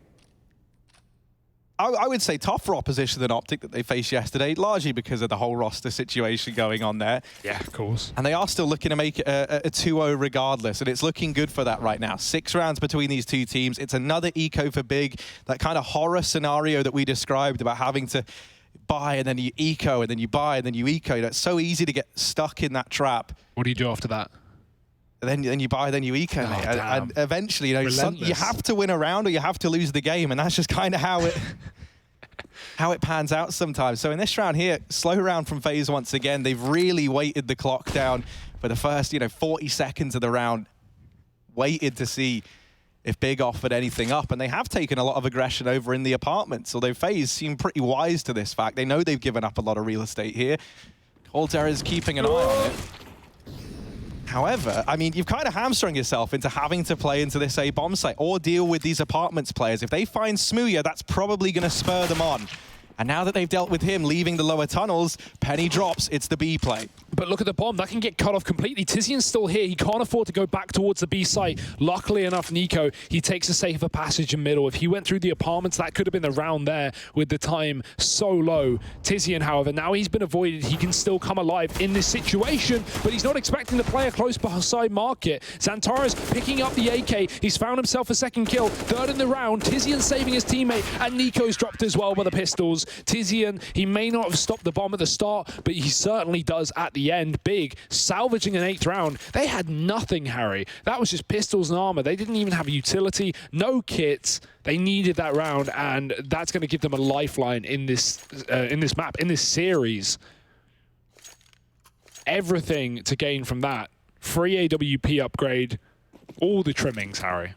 I would say tougher opposition than Optic that they faced yesterday, largely because of the whole roster situation going on there. Yeah, of course. And they are still looking to make it a 2-0 regardless, and it's looking good for that right now. 6 rounds between these two teams. It's another eco for Big, that kind of horror scenario that we described about having to buy and then you eco and then you buy and then you eco. It's so easy to get stuck in that trap. What do you do after that? And then you buy, then you eco, mate. And eventually, you know, you have to win a round or you have to lose the game, and that's just kind of how it pans out sometimes. So in this round here, slow round from FaZe once again. They've really weighted the clock down for the first, 40 seconds of the round. Waited to see if Big offered anything up, and they have taken a lot of aggression over in the apartments, although FaZe seem pretty wise to this fact. They know they've given up a lot of real estate here. Terrace is keeping an eye on it. However, I mean, you've kind of hamstrung yourself into having to play into this A bomb site or deal with these apartments players. If they find Smooya, that's probably going to spur them on. And now that they've dealt with him leaving the lower tunnels, Penny drops, it's the B play. But look at the bomb, that can get cut off completely. Tizian's still here, he can't afford to go back towards the B site. Luckily enough, Niko, he takes a safer passage in middle. If he went through the apartments, that could have been the round there with the time so low. Tizian, however, now he's been avoided, he can still come alive in this situation, but he's not expecting the player close beside Market. Xantara's picking up the AK, he's found himself a second kill, 3rd in the round. Tizian saving his teammate, and Niko's dropped as well by the pistols. Tizian, he may not have stopped the bomb at the start, but he certainly does at the end. Big, salvaging an 8th round. They had nothing, Harry. That was just pistols and armor. They didn't even have utility, no kits. They needed that round, and that's going to give them a lifeline in this map, in this series. Everything to gain from that. Free AWP upgrade, all the trimmings, Harry.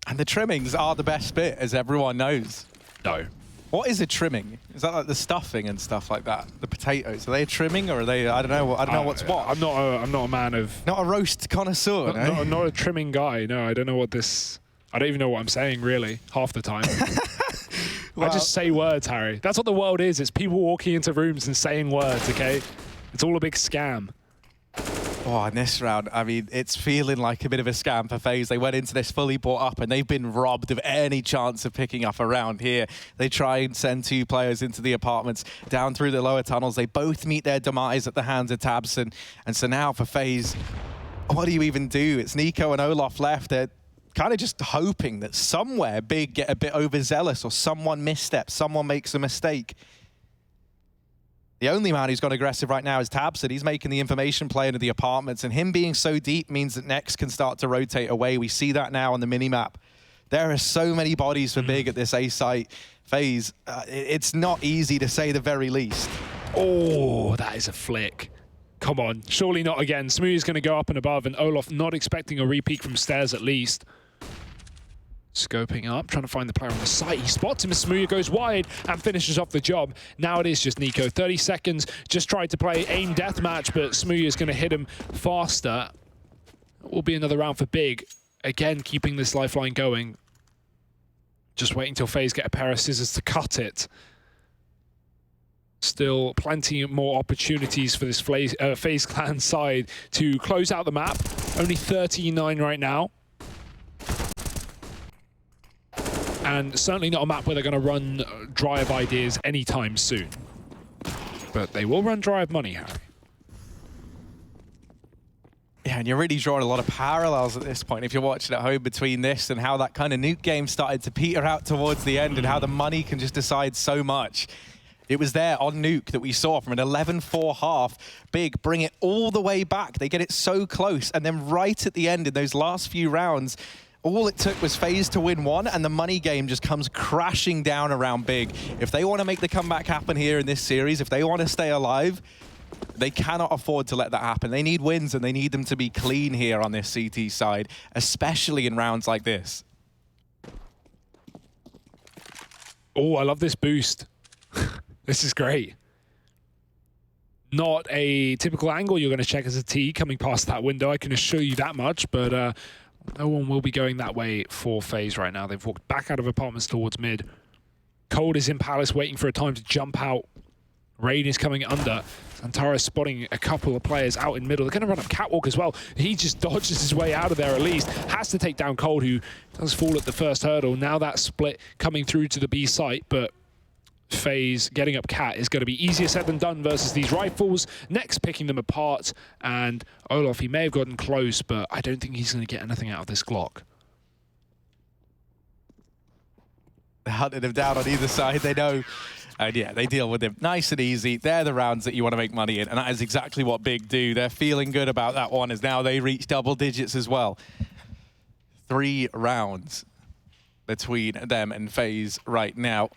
And the trimmings are the best bit, as everyone knows. No. What is a trimming? Is that like the stuffing and stuff like that? The potatoes, are they a trimming or are they? I don't know. I don't know what's what. I'm not a man of. Not a roast connoisseur. Not a trimming guy. No, I don't know what this. I don't even know what I'm saying really half the time. Well, I just say words, Harry. That's what the world is. It's people walking into rooms and saying words. Okay, it's all a big scam. Oh, in this round, I mean, it's feeling like a bit of a scam for FaZe. They went into this fully bought up, and they've been robbed of any chance of picking up a round here. They try and send 2 players into the apartments, down through the lower tunnels. They both meet their demise at the hands of Tabson. And so now for FaZe, what do you even do? It's Niko and Olaf left. They're kind of just hoping that somewhere Big get a bit overzealous or someone missteps, someone makes a mistake. The only man who's got aggressive right now is Tabson. He's making the information play into the apartments, and him being so deep means that Next can start to rotate away. We see that now on the minimap. There are so many bodies for Big at this A site. FaZe, it's not easy to say the very least. Oh, that is a flick. Come on, surely not again. Smooth's going to go up and above, and Olaf not expecting a repeat from stairs at least. Scoping up, trying to find the player on the site. He spots him as Smooya goes wide and finishes off the job. Now it is just Niko. 30 seconds, just tried to play aim deathmatch, but Smooya's going to hit him faster. It will be another round for Big. Again, keeping this lifeline going. Just waiting till FaZe get a pair of scissors to cut it. Still plenty more opportunities for this FaZe clan side to close out the map. Only 39 right now. and certainly not a map where they're going to run drive ideas anytime soon. But they will run drive money, Harry. Yeah, and you're really drawing a lot of parallels at this point if you're watching at home between this and how that kind of nuke game started to peter out towards the end and how the money can just decide so much. It was there on nuke that we saw from an 11-4 half. Big bring it all the way back. They get it so close, and then right at the end in those last few rounds, all it took was FaZe to win one, and the money game just comes crashing down around Big. If they want to make the comeback happen here in this series, if they want to stay alive, they cannot afford to let that happen. They need wins, and they need them to be clean here on this CT side, especially in rounds like this. Oh, I love this boost. This is great. Not a typical angle you're going to check as a T coming past that window, I can assure you that much, but no one will be going that way for FaZe right now. They've walked back out of apartments towards mid. Cold is in Palace waiting for a time to jump out. Rain is coming under. Santara is spotting a couple of players out in middle. They're going to run up Catwalk as well. He just dodges his way out of there at least. Has to take down Cold, who does fall at the first hurdle. Now that split coming through to the B site, but FaZe getting up Cat is going to be easier said than done versus these rifles. Next, picking them apart. And Olaf, he may have gotten close, but I don't think he's going to get anything out of this Glock. They're hunting him down on either side, they know. And yeah, they deal with him nice and easy. They're the rounds that you want to make money in, and that is exactly what Big do. They're feeling good about that one as now they reach double digits as well. 3 rounds between them and FaZe right now.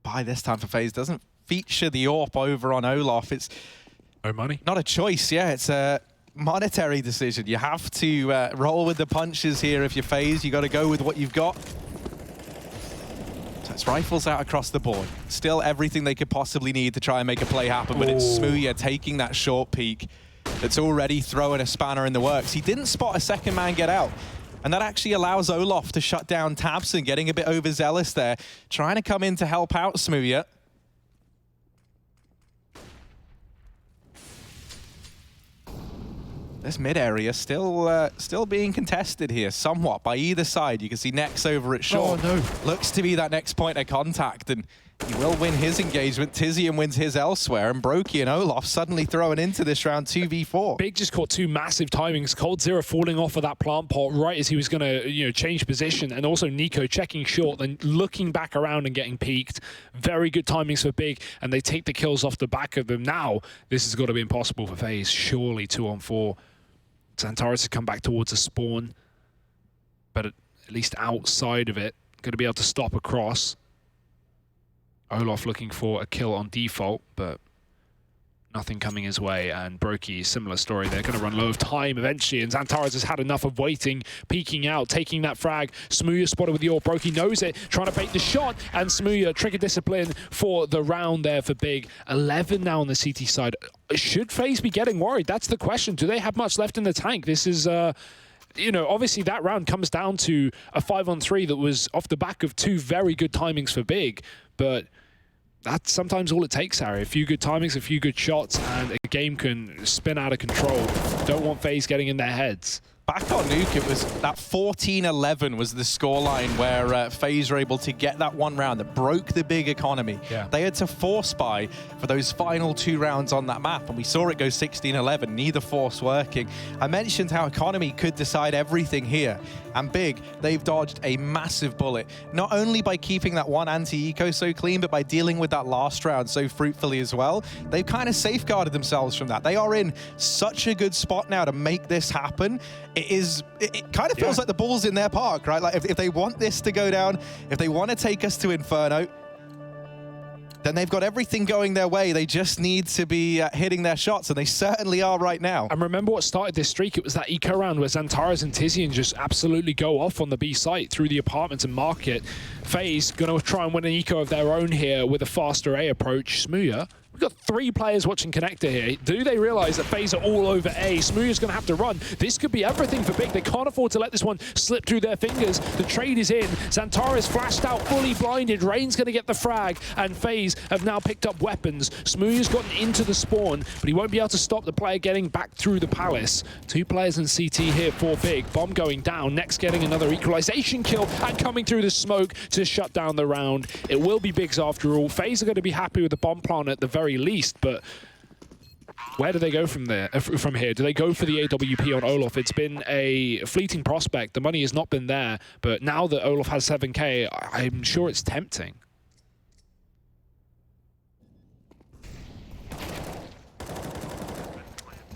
By this time for FaZe doesn't feature the AWP over on Olaf. It's no money. Not a choice, yeah. It's a monetary decision. You have to roll with the punches here if you're FaZe. You got to go with what you've got. So it's rifles out across the board. Still everything they could possibly need to try and make a play happen, but it's Smooya taking that short peek that's already throwing a spanner in the works. He didn't spot a second man get out. And that actually allows Olaf to shut down Tabson, getting a bit overzealous there, trying to come in to help out Smooya. This mid area still being contested here somewhat by either side. You can see Nex over at short. Oh, no. Looks to be that next point of contact, and he will win his engagement. Tizian wins his elsewhere, and Brokey and Olaf suddenly throwing into this round 2v4. Big just caught 2 massive timings. Cold Zero falling off of that plant pot right as he was going to, change position, and also Niko checking short, then looking back around and getting peeked. Very good timings for Big, and they take the kills off the back of them. Now, this has got to be impossible for FaZe. Surely 2-on-4. Xantares has come back towards a spawn, but at least outside of it, going to be able to stop across. Olaf looking for a kill on default, but nothing coming his way. And Brokey, similar story. They're going to run low of time eventually, and Xantares has had enough of waiting, peeking out, taking that frag. Smooya spotted with the AWP. Brokey knows it, trying to bait the shot, and Smooya trigger discipline for the round there for Big. 11 now on the CT side. Should FaZe be getting worried? That's the question. Do they have much left in the tank? This is... obviously that round comes down to a 5-on-3 that was off the back of 2 very good timings for Big, but that's sometimes all it takes, Harry. A few good timings, a few good shots, and a game can spin out of control. Don't want FaZe getting in their heads. Back on Nuke, it was that 14-11 was the scoreline where FaZe were able to get that one round that broke the Big economy. Yeah. They had to force buy for those final 2 rounds on that map, and we saw it go 16-11, neither force working. I mentioned how economy could decide everything here, and Big, they've dodged a massive bullet, not only by keeping that one anti-eco so clean, but by dealing with that last round so fruitfully as well. They've kind of safeguarded themselves from that. They are in such a good spot now to make this happen. It kind of feels like the ball's in their park, right? Like if they want this to go down, if they want to take us to Inferno, then they've got everything going their way. They just need to be hitting their shots, and they certainly are right now. And remember what started this streak? It was that eco round where Xantares and Tizian just absolutely go off on the B site through the apartments and market. FaZe going to try and win an eco of their own here with a faster A approach. Smooya We've got 3 players watching Connector here. Do they realize that FaZe are all over A? Smooya's going to have to run. This could be everything for Big. They can't afford to let this one slip through their fingers. The trade is in. Xantara's flashed out, fully blinded. Rain's going to get the frag, and FaZe have now picked up weapons. Smooya's gotten into the spawn, but he won't be able to stop the player getting back through the palace. 2 players in CT here for Big. Bomb going down. Next getting another equalization kill and coming through the smoke to shut down the round. It will be Big's after all. FaZe are going to be happy with the bomb plant at the very least, but where do they go from there? From here, do they go for the AWP on Olaf? It's been a fleeting prospect. The money has not been there, but now that Olaf has 7K, I'm sure it's tempting.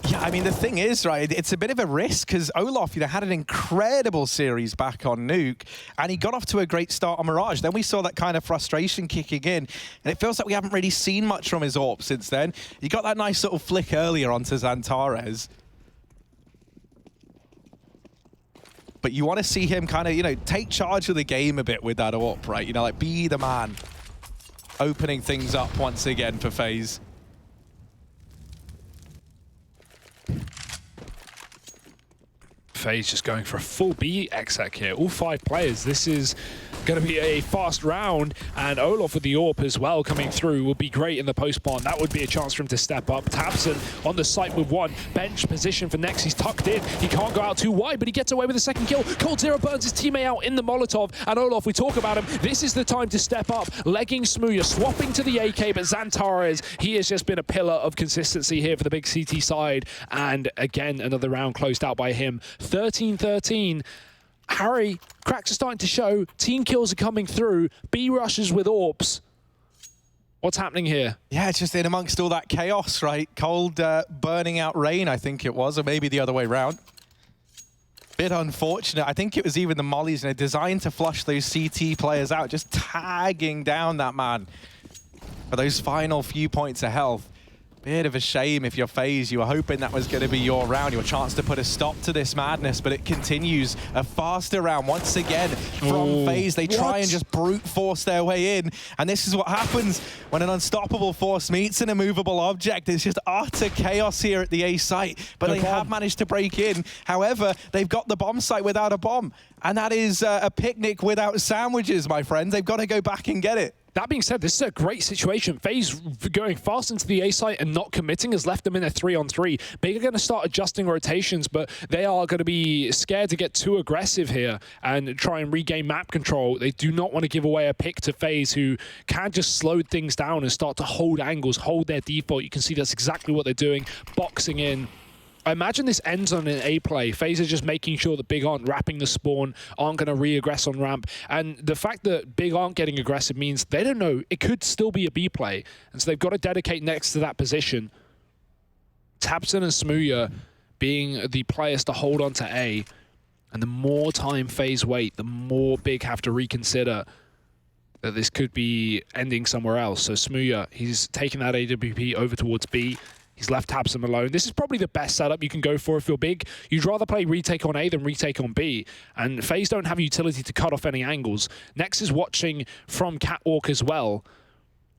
Yeah, I mean, the thing is, right, it's a bit of a risk because Olaf, had an incredible series back on Nuke, and he got off to a great start on Mirage. Then we saw that kind of frustration kicking in, and it feels like we haven't really seen much from his Orbs since then. He got that nice little flick earlier onto Xantara's. But you want to see him kind of, take charge of the game a bit with that Orb, right? Like be the man, opening things up once again for FaZe. FaZe just going for a full B exec here. All 5 players. This is going to be a fast round, and Olaf with the AWP as well coming through will be great in the post-spawn. That would be a chance for him to step up. tabseN on the site with 1. Bench position for Nex. He's tucked in. He can't go out too wide, but he gets away with the second kill. coldzera burns his teammate out in the Molotov, and Olaf, we talk about him. This is the time to step up. Legging Smooya, swapping to the AK, but Xantara, he has just been a pillar of consistency here for the big CT side, and again, another round closed out by him. 13-13. Harry, cracks are starting to show. Team kills are coming through. B rushes with Orbs. What's happening here? Yeah, it's just in amongst all that chaos, right? Cold burning out Rain, I think it was, or maybe the other way around. Bit unfortunate. I think it was even the Mollies, designed to flush those CT players out, just tagging down that man for those final few points of health. Bit of a shame if you're FaZe. You were hoping that was going to be your round, your chance to put a stop to this madness, but it continues. A faster round once again from FaZe. They try and just brute force their way in, and this is what happens when an unstoppable force meets an immovable object. It's just utter chaos here at the A site, but they have managed to break in. However, they've got the bomb site without a bomb, and that is a picnic without sandwiches, my friends. They've got to go back and get it. That being said, this is a great situation. FaZe going fast into the A site and not committing has left them in a 3-on-3. Big are going to start adjusting rotations, but they are going to be scared to get too aggressive here and try and regain map control. They do not want to give away a pick to FaZe, who can just slow things down and start to hold angles, hold their default. You can see that's exactly what they're doing, boxing in. I imagine this ends on an A play. FaZe are just making sure that Big aren't wrapping the spawn, aren't going to re-aggress on ramp. And the fact that Big aren't getting aggressive means they don't know. It could still be a B play. And so they've got to dedicate next to that position. tabseN and Smooya being the players to hold on to A. And the more time FaZe wait, the more Big have to reconsider that this could be ending somewhere else. So Smooya, he's taking that AWP over towards B. He's left tabseN alone. This is probably the best setup you can go for if you're Big. You'd rather play retake on A than retake on B. And FaZe don't have utility to cut off any angles. Nex is watching from Catwalk as well.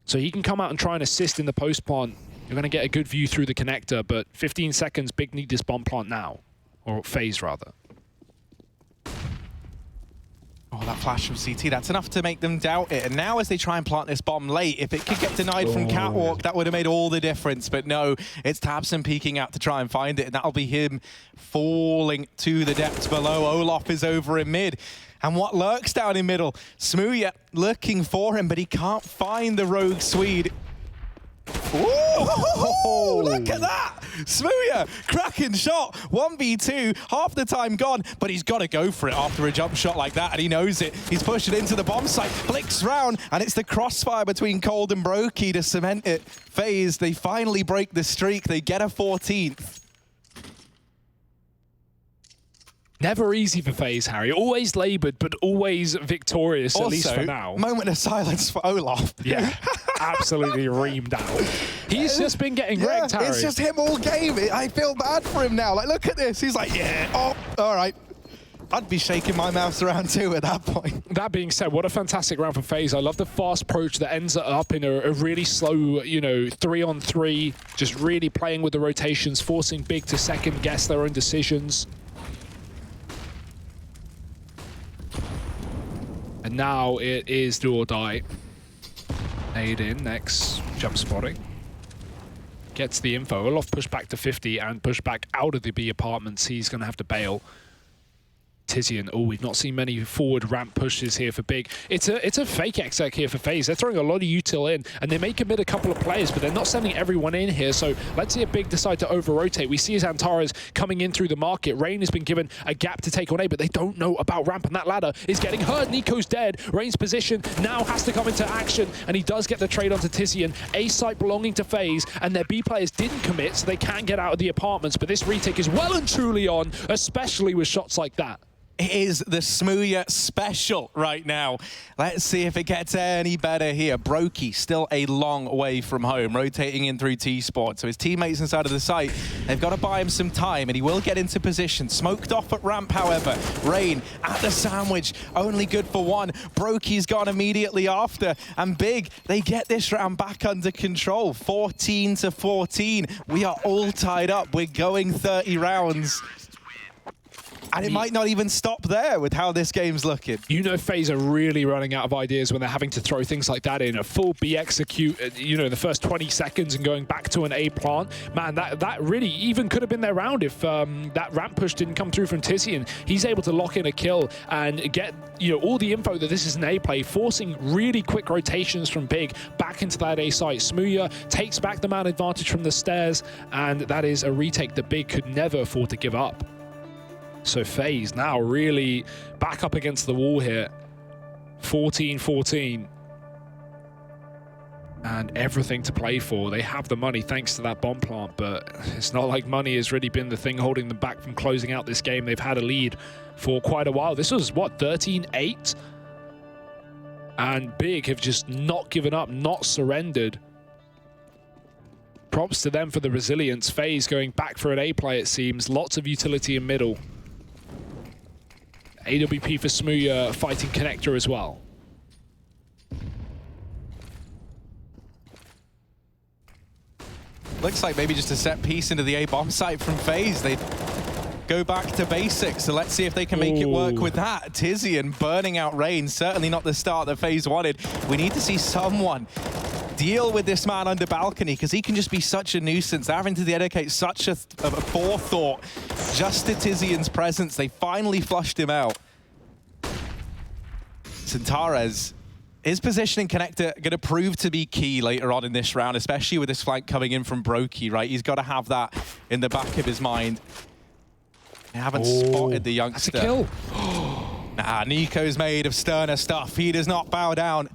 So he can come out and try and assist in the post plant. You're going to get a good view through the connector, but 15 seconds, Big need this bomb plant now. Or FaZe, rather. Oh, that flash from CT, that's enough to make them doubt it. And now as they try and plant this bomb late, if it could get denied from Catwalk, that would have made all the difference. But no, it's tabseN peeking out to try and find it, and that'll be him falling to the depths below. Olaf is over in mid. And what lurks down in middle? Smooya looking for him, but he can't find the rogue Swede. Ooh, look at that! Smooya, cracking shot, 1v2, half the time gone, but he's got to go for it after a jump shot like that, and he knows it. He's pushing into the bomb site, blicks round, and it's the crossfire between Cold and Brokey to cement it. FaZe, they finally break the streak, they get a 14th. Never easy for FaZe, Harry. Always laboured, but always victorious, also, at least for now. Moment of silence for Olaf. Yeah, absolutely reamed out. He's just been getting wrecked, Harry. It's just him all game. I feel bad for him now. Like, look at this. He's like, yeah, oh, all right. I'd be shaking my mouse around too at that point. That being said, what a fantastic round for FaZe. I love the fast approach that ends up in a really slow, you know, 3-on-3, just really playing with the rotations, forcing Big to second guess their own decisions. And now it is do or die. Nade in, next, jump spotting. Gets the info. Olaf pushed back to 50 and pushed back out of the B apartments. He's going to have to bail. Tizian, oh, we've not seen many forward ramp pushes here for Big. It's a fake exec here for FaZe. They're throwing a lot of util in, and they may commit a couple of players, but they're not sending everyone in here. So let's see if Big decide to over-rotate. We see his Antares coming in through the market. Rain has been given a gap to take on A, but they don't know about ramp, and that ladder is getting hurt. Niko's dead. Rain's position now has to come into action, and he does get the trade onto Tizian. A site belonging to FaZe, and their B players didn't commit, so they can't get out of the apartments, but this retake is well and truly on, especially with shots like that. It is the Smooya special right now. Let's see if it gets any better here. Brokey still a long way from home, rotating in through T-Sport. So his teammates inside of the site, they've got to buy him some time, and he will get into position. Smoked off at ramp, however. Rain at the sandwich, only good for one. Brokey's gone immediately after. And Big, they get this round back under control. 14-14. We are all tied up. We're going 30 rounds. And it might not even stop there with how this game's looking. You know FaZe are really running out of ideas when they're having to throw things like that in. A full B execute, you know, the first 20 seconds and going back to an A plant. Man, that really even could have been their round if that ramp push didn't come through from Tizian. He's able to lock in a kill and get, you know, all the info that this is an A play, forcing really quick rotations from Big back into that A site. Smooya takes back the man advantage from the stairs, and that is a retake that Big could never afford to give up. So FaZe now really back up against the wall here. 14-14. And everything to play for. They have the money thanks to that bomb plant, but it's not like money has really been the thing holding them back from closing out this game. They've had a lead for quite a while. This was, what, 13-8? And Big have just not given up, not surrendered. Props to them for the resilience. FaZe going back for an A play, it seems. Lots of utility in middle. AWP for Smooya fighting connector as well. Looks like maybe just a set piece into the A bomb site from FaZe. They go back to basics, so let's see if they can make it work with that. Tizian burning out Rain, certainly not the start that FaZe wanted. We need to see someone deal with this man under balcony, because he can just be such a nuisance. They're having to dedicate such a forethought just to Tizian's presence. They finally flushed him out. Antares, his positioning connector going to prove to be key later on in this round, especially with this flank coming in from Brokey, right? He's got to have that in the back of his mind. They haven't spotted the youngster. That's a kill. Nah, Niko's made of sterner stuff. He does not bow down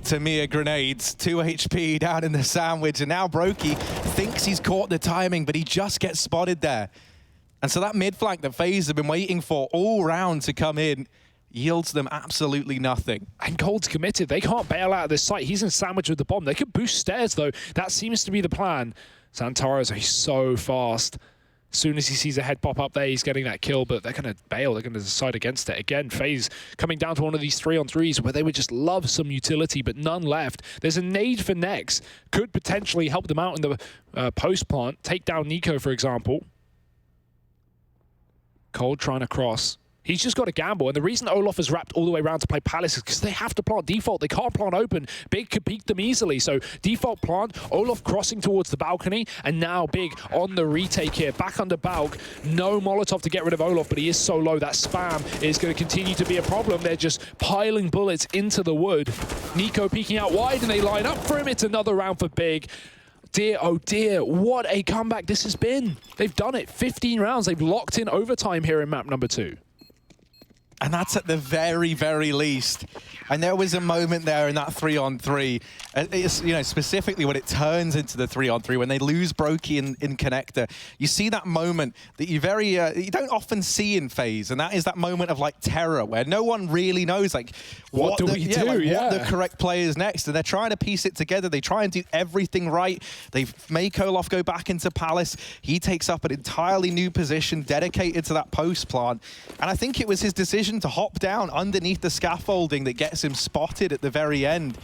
to mere grenades. 2 HP down in the sandwich, and now Brokey thinks he's caught the timing, but he just gets spotted there. And so that mid flank that FaZe have been waiting for all round to come in yields them absolutely nothing. And Cold's committed. They can't bail out of this site. He's in sandwich with the bomb. They could boost stairs, though. That seems to be the plan. Antares is so fast. As soon as he sees a head pop up there, he's getting that kill, but they're going to bail. They're going to decide against it. Again, FaZe coming down to one of these 3-on-3s where they would just love some utility, but none left. There's a nade for Nex. Could potentially help them out in the post plant. Take down Niko, for example. Cold trying to cross. He's just got to gamble, and the reason Olaf has wrapped all the way around to play Palace is because they have to plant default. They can't plant open. Big could peek them easily, so default plant, Olaf crossing towards the balcony, and now Big on the retake here, back under Balk. No Molotov to get rid of Olaf, but he is so low. That spam is going to continue to be a problem. They're just piling bullets into the wood. Niko peeking out wide, and they line up for him. It's another round for Big. Dear, oh dear, what a comeback this has been. They've done it. 15 rounds. They've locked in overtime here in map number 2. And that's at the very, very least. And there was a moment there in that 3-on-3, it's, you know, specifically when it turns into the 3-on-3, when they lose Brokey in connector, you see that moment that you don't often see in FaZe, and that is that moment of like terror where no one really knows like what the correct play is next, and they're trying to piece it together. They try and do everything right. They make Olaf go back into Palace. He takes up an entirely new position dedicated to that post plant, and I think it was his decision to hop down underneath the scaffolding that gets him spotted at the very end.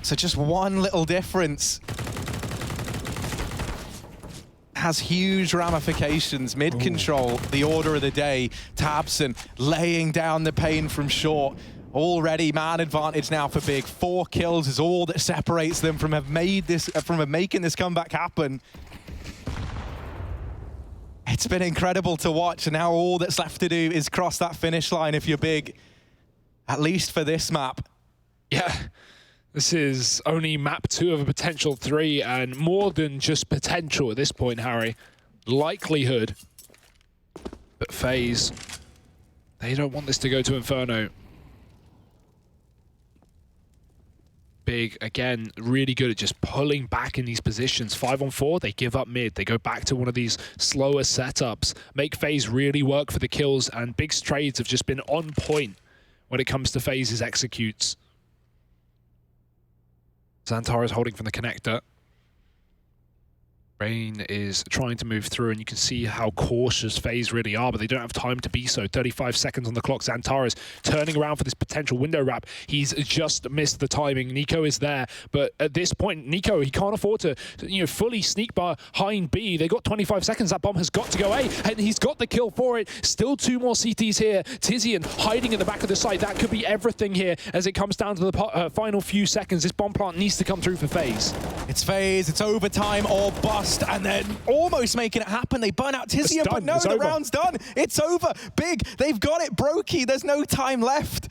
So just one little difference has huge ramifications. Mid control, the order of the day. Tabson laying down the pain from short. Already man advantage now for Big. 4 kills is all that separates them from making this comeback happen. It's been incredible to watch, and now all that's left to do is cross that finish line if you're Big, at least for this map. Yeah, this is only map 2 of a potential 3, and more than just potential at this point, Harry. Likelihood. But FaZe, they don't want this to go to Inferno. Big, again, really good at just pulling back in these positions. 5-on-4, they give up mid. They go back to one of these slower setups, make FaZe really work for the kills, and Big's trades have just been on point when it comes to FaZe's executes. Xantar is holding from the connector. Rain is trying to move through, and you can see how cautious FaZe really are, but they don't have time to be so. 35 seconds on the clock. Xantar is turning around for this potential window wrap. He's just missed the timing. Niko is there, but at this point, Niko, he can't afford to fully sneak behind B. They got 25 seconds. That bomb has got to go A, and he's got the kill for it. Still 2 more CTs here. Tizian hiding in the back of the site. That could be everything here as it comes down to the final few seconds. This bomb plant needs to come through for FaZe. It's FaZe. It's overtime or bust. And then almost making it happen. They burn out Tizian, but no, the round's done. It's over. Big, they've got it. Brokey, there's no time left.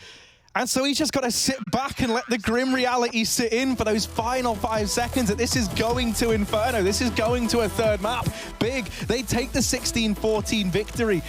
And so he's just got to sit back and let the grim reality sit in for those final 5 seconds that this is going to Inferno. This is going to a 3rd map. Big, they take the 16-14 victory.